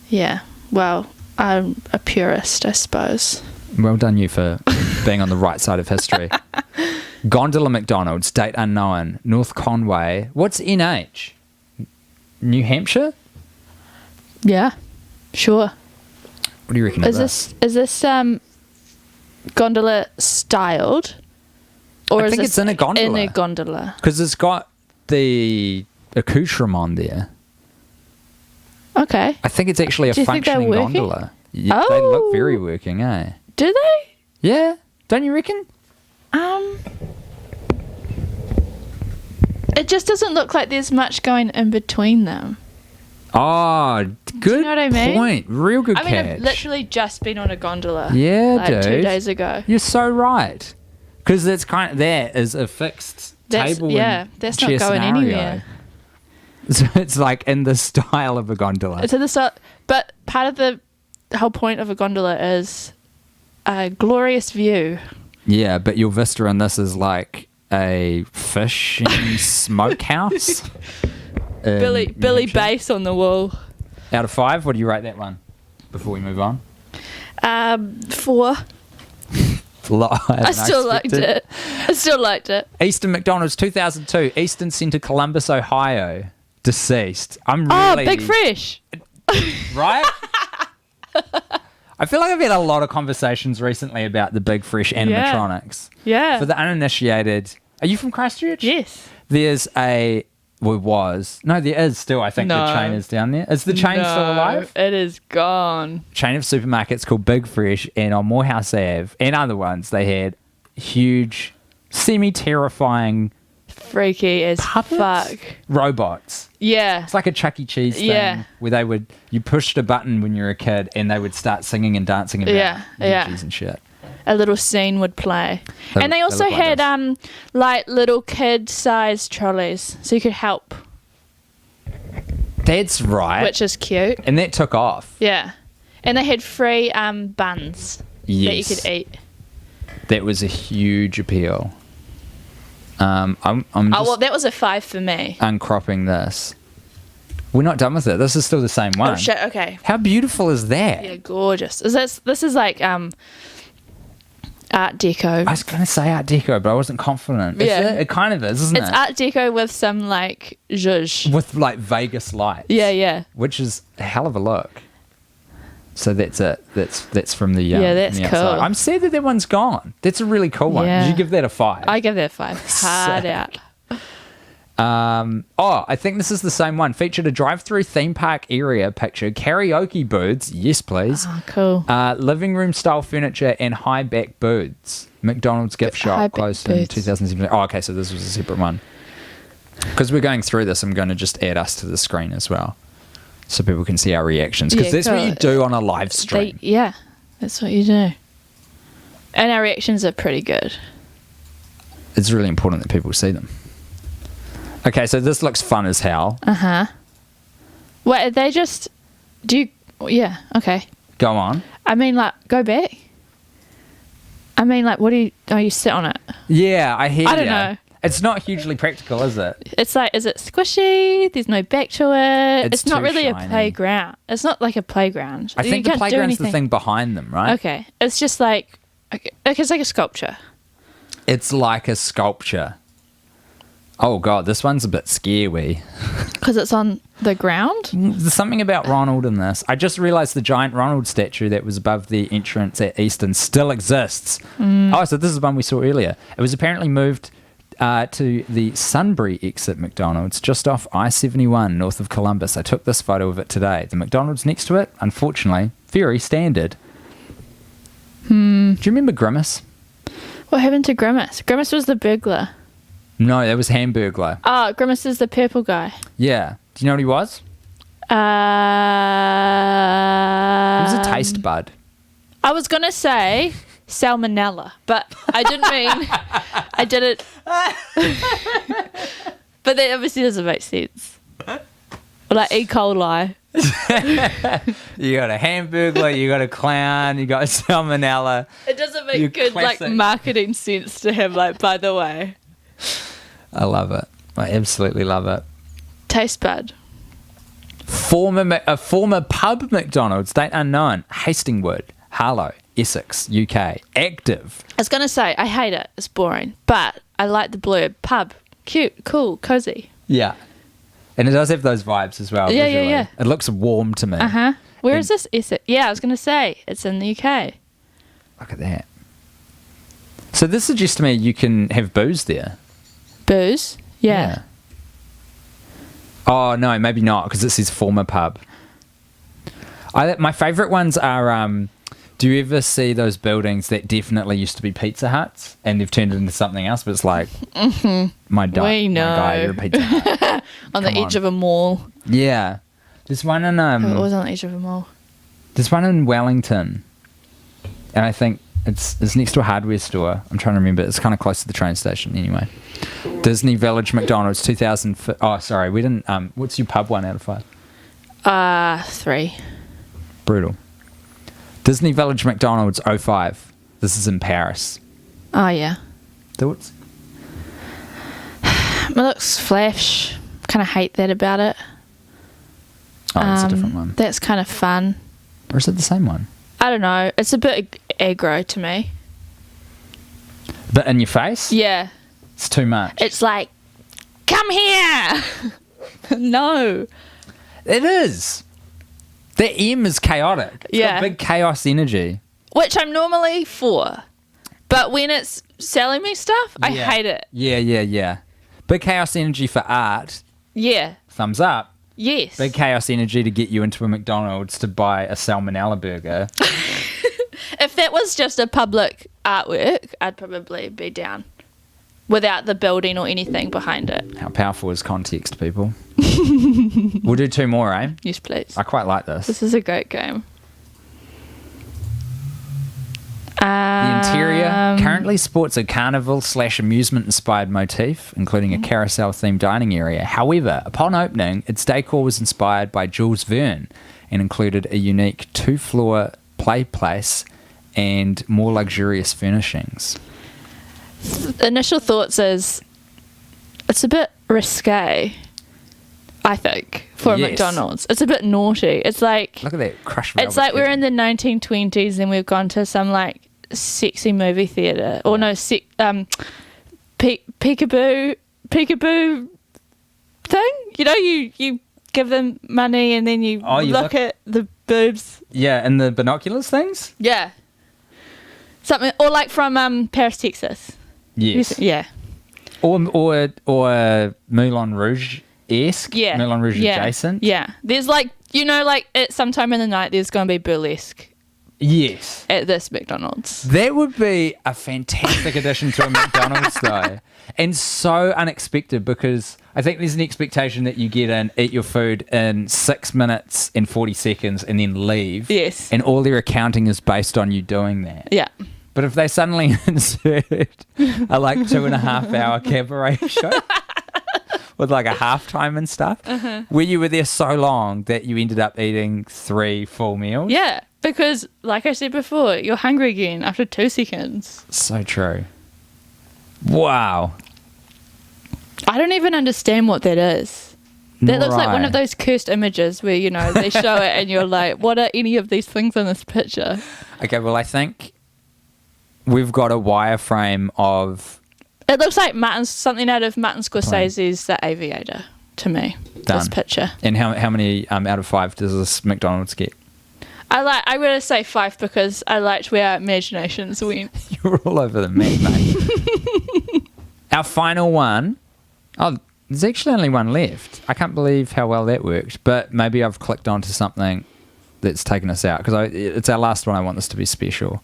Yeah. Well, I'm a purist, I suppose. Well done you for being on the right side of history. Gondola McDonald's, date unknown, North Conway. What's NH? New Hampshire? Yeah. Sure. What do you reckon of this? Is this gondola styled? Or I think it's in a gondola. In a gondola. Because it's got the accoutrement there. Okay. I think it's actually a functioning gondola. Yeah, they look very working, eh? Do they? Yeah. Don't you reckon? It just doesn't look like there's much going in between them. Oh, good Do you know what I mean? point. Real good catch. I've literally just been on a gondola. Yeah, like dude. 2 days ago. You're so right. Because that's that is a fixed table that's and not chair going scenario. anywhere. So it's like in the style of a gondola. It's in the style, but part of the whole point of a gondola is a glorious view. Yeah, but your vista on this is like a fishing smokehouse. Billy Bass on the wall. Out of 5, what do you rate that one? Before we move on. 4. I still liked it. Eastern McDonald's 2002, Eastern Center, Columbus, Ohio. Deceased. I'm really... Big Fresh. Right? I feel like I've had a lot of conversations recently about the Big Fresh animatronics. Yeah. For the uninitiated... Are you from Christchurch? Yes. There's a... Well, was. No, there is still. I think the chain is down there. Is the chain still alive? It is gone. Chain of supermarkets called Big Fresh, and on Morehouse Ave and other ones, they had huge, semi-terrifying... Freaky as puppets? fuck. Robots. Yeah. It's like a Chuck E. Cheese thing where you pushed a button when you were a kid and they would start singing and dancing about cheese and shit. A little scene would play. And they also had like little kid-sized trolleys so you could help. That's right. Which is cute. And that took off. Yeah. And they had free buns that you could eat. That was a huge appeal. I'm just that was a 5 for me. uncropping this. We're not done with it. This is still the same one. Oh shit! Okay. How beautiful is that? Yeah, gorgeous. This is like Art Deco. I was going to say Art Deco, but I wasn't confident. It kind of is, isn't it? It's Art Deco with some like zhuzh. With like Vegas lights. Yeah. Which is a hell of a look. So that's it. That's from the that's from the cool. outside. I'm sad that one's gone. That's a really cool one. Yeah. Did you give that a 5? I give that a 5. Hard out. I think this is the same one. Featured a drive-through theme park area picture, karaoke booths, yes please. Oh, cool. Living room style furniture and high back booths. McDonald's gift shop closed in 2017. Oh, okay, so this was a separate one. Because we're going through this, I'm going to just add us to the screen as well, so people can see our reactions. Because that's what you do on a live stream. That's what you do. And our reactions are pretty good. It's really important that people see them. Okay, so this looks fun as hell. Wait, they just... Do you... Yeah, okay. Go on. I mean, like, go back. I mean, like, what do you... Oh, you sit on it. Yeah, I hear you. I don't know. It's not hugely practical, is it? It's like, is it squishy? There's no back to it. It's not too really shiny. a playground. It's not like a playground. I think the playground's the thing behind them, right? Okay. It's just like... It's like a sculpture. It's like a sculpture. Oh, God, this one's a bit scary. Because it's on the ground? There's something about Ronald in this. I just realised the giant Ronald statue that was above the entrance at Eastern still exists. Oh, so this is one we saw earlier. It was apparently moved to the Sunbury exit McDonald's just off I-71 north of Columbus. I took this photo of it today. The McDonald's next to it, unfortunately, very standard. Do you remember Grimace? What happened to Grimace? Grimace was the burglar. No, that was Hamburglar. Oh, Grimace is the purple guy. Yeah. Do you know what he was? He was a taste bud. I was going to say salmonella, but I didn't mean... I did it... But that obviously doesn't make sense. Like E. coli. You got a Hamburglar, you got a clown, you got a salmonella. It doesn't make good like marketing sense to have like, by the way. I love it. I absolutely love it. Taste bud. A former pub McDonald's, date unknown, Hastingwood, Harlow, Essex, UK. Active. I was going to say, I hate it. It's boring. But I like the blurb. Pub. Cute, cool, cozy. Yeah. And it does have those vibes as well. Visually. Yeah. It looks warm to me. Where is this? Essex? Yeah, I was going to say, it's in the UK. Look at that. So this suggests to me you can have booze there. Booze? Yeah. Oh, no, maybe not, because it says former pub. My favourite ones are, do you ever see those buildings that definitely used to be Pizza Huts and they've turned into something else, but it's like, my guy, you're a Pizza Hut. On the edge of a mall. Yeah. There's one in... It was on the edge of a mall. There's one in Wellington. And I think It's next to a hardware store. I'm trying to remember. It's kind of close to the train station anyway. Disney Village McDonald's 2000. Oh, sorry, we didn't. What's your pub 1 out of 5? 3. Brutal. Disney Village McDonald's 05. This is in Paris. Oh yeah. Thoughts? It looks flash. Kind of hate that about it. Oh, it's a different one. That's kind of fun. Or is it the same one? I don't know. It's a bit aggro to me. But in your face? Yeah. It's too much. It's like, come here. No. It is. The M is chaotic. It's Yeah. got big chaos energy. Which I'm normally for. But when it's selling me stuff, I hate it. Yeah. Big chaos energy for art. Yeah. Thumbs up. Yes. Big chaos energy to get you into a McDonald's to buy a salmonella burger. If that was just a public artwork, I'd probably be down. Without the building or anything behind it. How powerful is context, people? We'll do 2 more, eh? Yes, please. I quite like this. This is a great game. The interior currently sports a carnival/amusement-inspired motif, including a carousel-themed dining area. However, upon opening, its decor was inspired by Jules Verne and included a unique 2-floor play place and more luxurious furnishings. Initial thoughts is it's a bit risque, I think, for a Yes. McDonald's. It's a bit naughty. It's like Look at that crushed it's like we're in the 1920s and we've gone to some like sexy movie theater or no peekaboo thing. You know, you give them money and then you, you look at the boobs. Yeah, and the binoculars things? Yeah, something or like from Paris, Texas. Yes. Yeah. Or Moulin Rouge-esque. Yeah. Moulin Rouge yeah. adjacent. Yeah. There's like, you know, like at sometime in the night there's going to be burlesque Yes. at this McDonald's. That would be a fantastic addition to a McDonald's though. And so unexpected because I think there's an expectation that you get in, eat your food in 6 minutes and 40 seconds and then leave. Yes. And all their accounting is based on you doing that. Yeah. But if they suddenly insert a like 2.5 hour cabaret show with like a halftime and stuff, where you were there so long that you ended up eating 3 full meals. Yeah. Because, like I said before, you're hungry again after 2 seconds. So true. Wow. I don't even understand what that is. That Nor looks like one I. of those cursed images where, you know, they show it and you're like, what are any of these things in this picture? Okay, well, I think we've got a wireframe of... It looks like something out of Martin Scorsese's The Aviator to me. Done. This picture. And how many out of 5 does this McDonald's get? I'm going to say 5 because I liked where our imaginations went. You're all over the map, mate. Our final one... Oh, there's actually only one left. I can't believe how well that worked. But maybe I've clicked onto something that's taken us out. Because it's our last one. I want this to be special.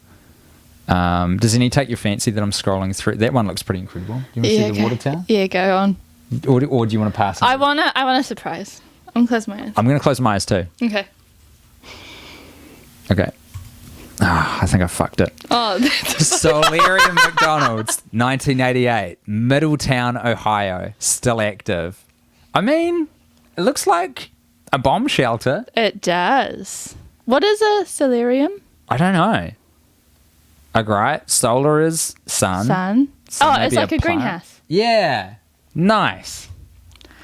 Does any take your fancy that I'm scrolling through? That one looks pretty incredible. Do you want to see the water tower? Yeah, go on. Or do you want to pass it? I want a surprise. I'm going to close my eyes. I'm going to close my eyes too. Okay. Okay. I think I fucked it. Oh, Solarium McDonald's, 1988, Middletown, Ohio, still active. I mean, it looks like a bomb shelter. it does. What is a solarium? I don't know. Okay, right. Solar is sun. Sun. So Oh, maybe it's like a plant. greenhouse. Yeah. Nice.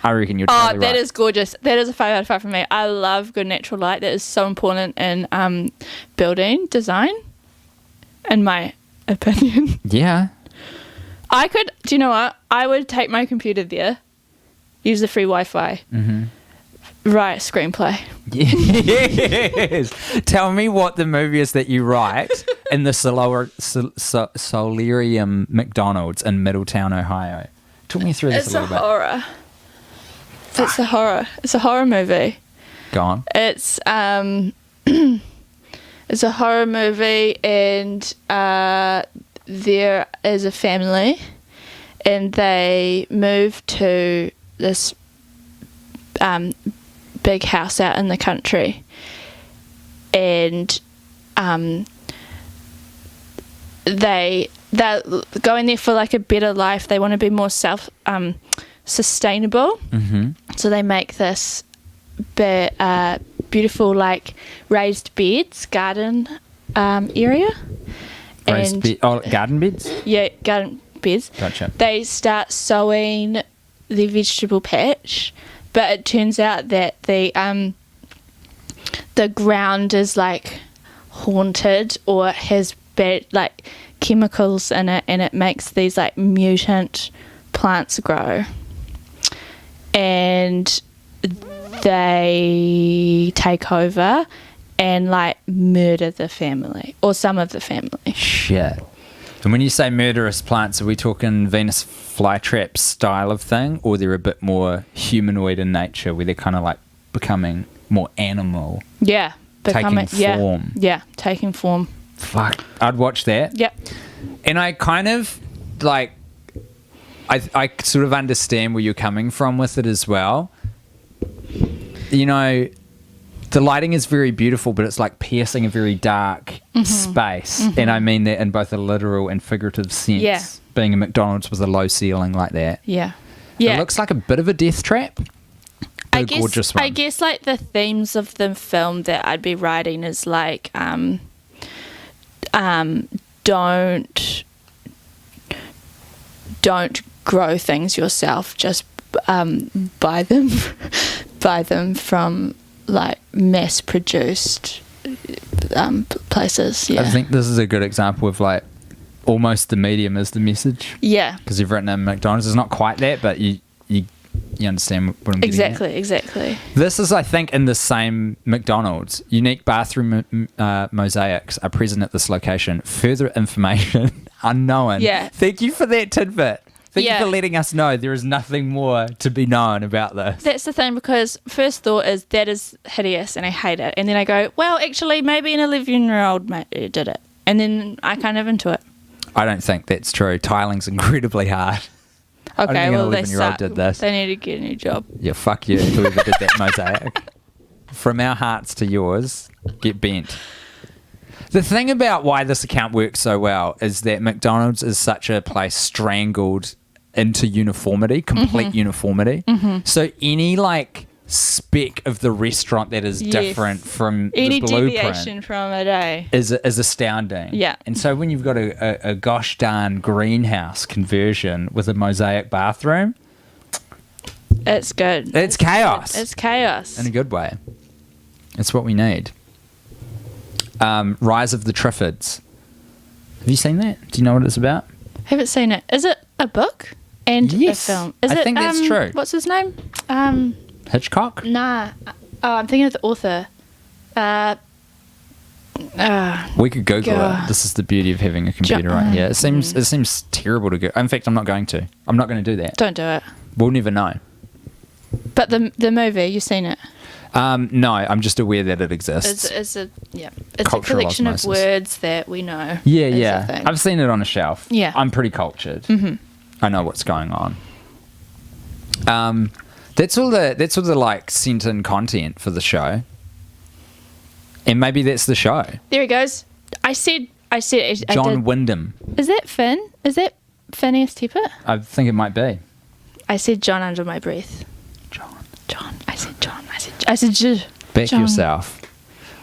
I reckon you're Oh, totally that right. is gorgeous. That is a 5 out of 5 for me. I love good natural light. That is so important in building design, in my opinion. Yeah. Do you know what? I would take my computer there, use the free Wi-Fi, write a screenplay. Yes. Tell me what the movie is that you write in the Solarium McDonald's in Middletown, Ohio. Talk me through this It's a a little bit. horror. It's a horror. It's a horror movie. Go on. It's it's a horror movie, and there is a family, and they move to this big house out in the country, and they're going there for like a better life. They want to be more sustainable. Mm-hmm. So they make this beautiful like raised beds garden area. Garden beds? Yeah, garden beds. Gotcha. They start sowing the vegetable patch, but it turns out that the ground is like haunted or has bad like chemicals in it, and it makes these like mutant plants grow, and they take over and like murder the family or some of the family. Shit. And when you say murderous plants, are we talking Venus flytrap style of thing, or they're a bit more humanoid in nature, where they're kind of like becoming more animal? Yeah, taking form. Yeah, taking form. Fuck, I'd watch that. Yep. And I kind of like, I sort of understand where you're coming from with it as well. You know, the lighting is very beautiful, but it's like piercing a very dark space. Mm-hmm. And I mean that in both a literal and figurative sense. Yeah. Being a McDonald's with a low ceiling like that. Yeah. Yeah. It looks like a bit of a death trap. I guess like the themes of the film that I'd be writing is like don't grow things yourself, just buy them from like mass produced places. Yeah, I think this is a good example of like almost the medium is the message. Yeah, because you've written in McDonald's. It's not quite that, but you understand what I'm getting at. Exactly. This is, I think, in the same McDonald's. Unique bathroom mosaics are present at this location. Further information unknown. Yeah. Thank you for that tidbit. Thank you for letting us know there is nothing more to be known about this. That's the thing, because first thought is that is hideous and I hate it. And then I go, well, actually, maybe an 11-year-old did it. And then I kind of into it. I don't think that's true. Tiling's incredibly hard. Okay, well, they 11-year-old did this. They need to get a new job. Yeah, fuck you, whoever did that mosaic. From our hearts to yours, get bent. The thing about why this account works so well is that McDonald's is such a place strangled into uniformity, complete uniformity. Mm-hmm. So any like speck of the restaurant that is different from any the blueprint deviation from a day is astounding. Yeah. And so when you've got a gosh darn greenhouse conversion with a mosaic bathroom, it's good. It's chaos. It's chaos in a good way. It's what we need. Rise of the Triffids. Have you seen that? Do you know what it's about? Haven't seen it. Is it a book and a film? I think that's true. What's his name? Hitchcock? Nah. Oh, I'm thinking of the author. We could Google it. This is the beauty of having a computer right here. It seems terrible to go. In fact, I'm not going to. I'm not going to do that. Don't do it. We'll never know. But the movie, you've seen it? No, I'm just aware that it exists. It's a collection of words that we know. Yeah. I've seen it on a shelf. Yeah. I'm pretty cultured. Mm-hmm. I know what's going on. That's all the like sent-in content for the show. And maybe that's the show. There he goes. I said John Wyndham. Is that Finn? Is that Phineas Tippett? I think it might be. I said John under my breath. John. I said John. I said Back John. yourself.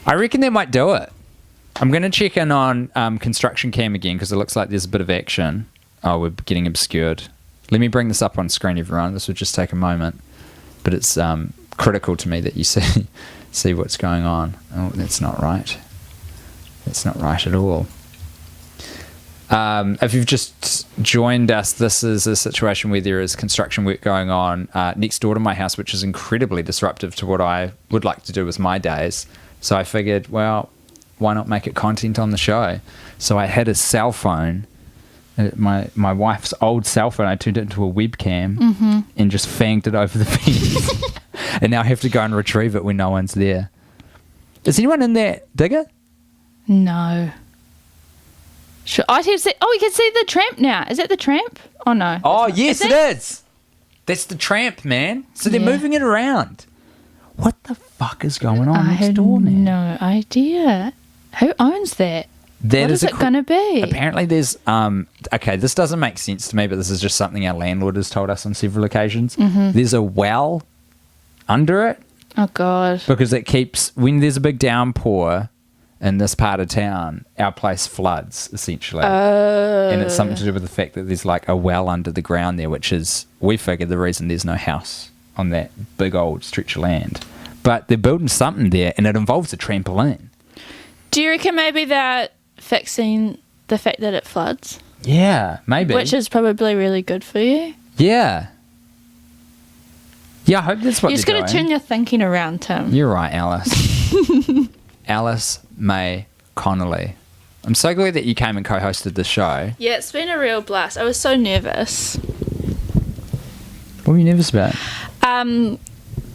I reckon that might do it. I'm going to check in on construction cam again because it looks like there's a bit of action. Oh, we're getting obscured. Let me bring this up on screen, everyone. This would just take a moment. But it's critical to me that you see what's going on. Oh, that's not right. That's not right at all. If you've just joined us, this is a situation where there is construction work going on next door to my house, which is incredibly disruptive to what I would like to do with my days. So I figured, well, why not make it content on the show? So I had a cell phone, my wife's old cell phone. I turned it into a webcam and just fanged it over the fence. And now I have to go and retrieve it when no one's there. Is anyone in that digger? No. Sure. I can see. Oh, we can see the tramp now. Is that the tramp? Oh no. Oh yes, it is. That's the tramp, man. So they're moving it around. What the fuck is going on next door, man? No idea. Who owns that? What is it going to be? Apparently there's, okay, this doesn't make sense to me, but this is just something our landlord has told us on several occasions. Mm-hmm. There's a well under it Oh, God. because it keeps, when there's a big downpour in this part of town, our place floods, essentially. And it's something to do with the fact that there's like a well under the ground there, which is, we figured, the reason there's no house on that big old stretch of land. But they're building something there, and it involves a trampoline. Do you reckon maybe they're fixing the fact that it floods? Yeah, maybe. Which is probably really good for you. Yeah. Yeah, I hope that's what You just they're got to doing. turn your thinking around, Tim. You're right, Alice. Alice May Connolly. I'm so glad that you came and co-hosted the show. Yeah, it's been a real blast. I was so nervous. What were you nervous about?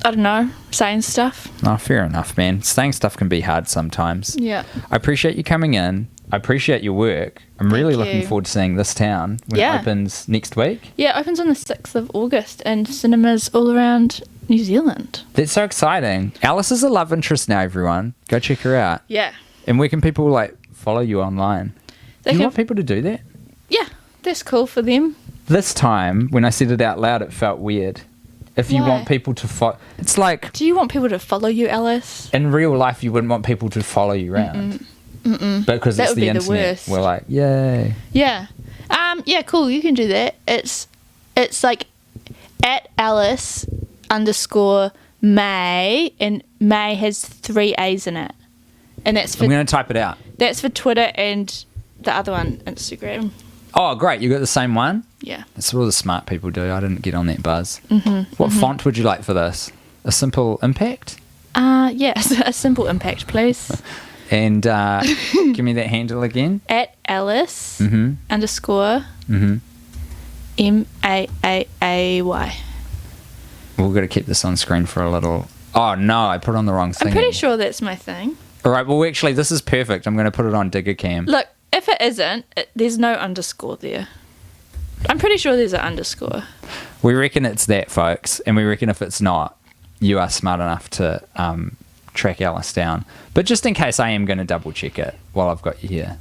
I don't know, saying stuff. Oh, fair enough, man. Saying stuff can be hard sometimes. Yeah. I appreciate you coming in. I appreciate your work. I'm really looking you. forward to seeing this town when Yeah. it opens next week. Yeah, it opens on the 6th of August in cinemas all around New Zealand. That's so exciting. Alice is a love interest now, everyone. Go check her out. Yeah. And where can people like follow you online? They Do you can- want people to do that? Yeah, that's cool for them. This time, when I said it out loud, it felt weird. If you Why? want people to follow... It's like, Do you want people to follow you, Alice? in real life, you wouldn't want people to follow you around. Because That it's would the be the internet. worst. We're like, yay. Yeah. Yeah, cool, you can do that. It's like at Alice _ May, and May has 3 A's in it. And that's I'm for going to type it out. Twitter and the other one, Instagram. Oh, great. You got the same one? Yeah. That's what all the smart people do. I didn't get on that buzz. What font would you like for this? A simple impact? Yeah, a simple impact, please. And give me that handle again. At Alice Mm-hmm. _ Mm-hmm. MAAAY. We've got to keep this on screen for a little... Oh, no. I put on the wrong thing. I'm pretty sure that's my thing. All right. Well, actually, this is perfect. I'm going to put it on Digger Cam. Look, if it isn't, there's no underscore there. I'm pretty sure there's an underscore. We reckon it's that, folks. And we reckon if it's not, you are smart enough to track Alice down. But just in case, I am going to double check it while I've got you here.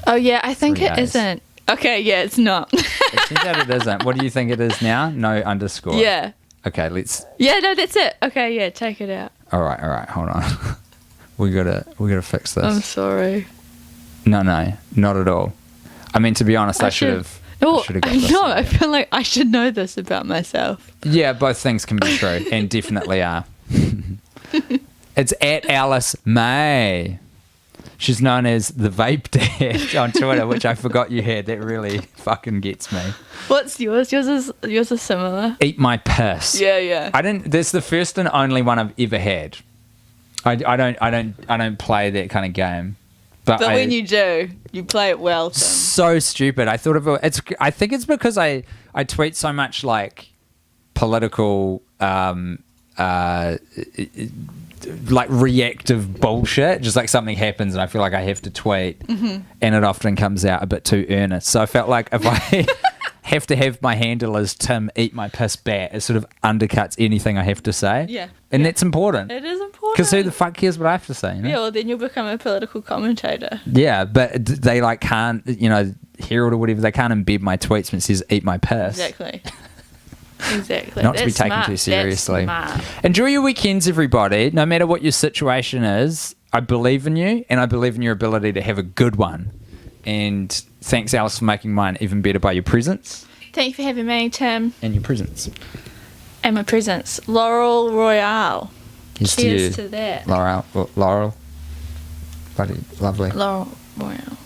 Oh, yeah, I think 3 it A's. isn't. Okay, yeah, it's not. It turns out it isn't. What do you think it is now? No underscore. Yeah. Okay, let's... Yeah, no, that's it. Okay, yeah, take it out. All right, hold on. we gotta fix this. I'm sorry. No, not at all. I mean, to be honest, I should have No, got this. no, I feel like I should know this about myself. Yeah, both things can be true, and definitely are. It's at Alice May. She's known as the Vape Dad on Twitter, which I forgot you had. That really fucking gets me. What's yours? Yours is similar. Eat my piss. Yeah. I didn't. That's the first and only one I've ever had. I don't play that kind of game. But when you do, you play it well. Tim. So stupid. I thought of it. I think it's because I tweet so much like political like reactive bullshit, just like something happens and I feel like I have to tweet, and it often comes out a bit too earnest. So I felt like if I have to have my handle as Tim Eat My Piss Bat, it sort of undercuts anything I have to say. Yeah. And that's important. It is important. Because who the fuck cares what I have to say? You know? Yeah, well, then you'll become a political commentator. Yeah, but they like can't, Herald or whatever, they can't embed my tweets when it says Eat My Piss. Exactly. Exactly. Not to be That's taken smart. too seriously. That's smart. Enjoy your weekends, everybody. No matter what your situation is, I believe in you, and I believe in your ability to have a good one. And thanks, Alice, for making mine even better by your presence. Thank you for having me, Tim. And your presence. And my presents. Laurel Royale. Here's Cheers to to that. Laurel. Bloody lovely. Laurel Royale.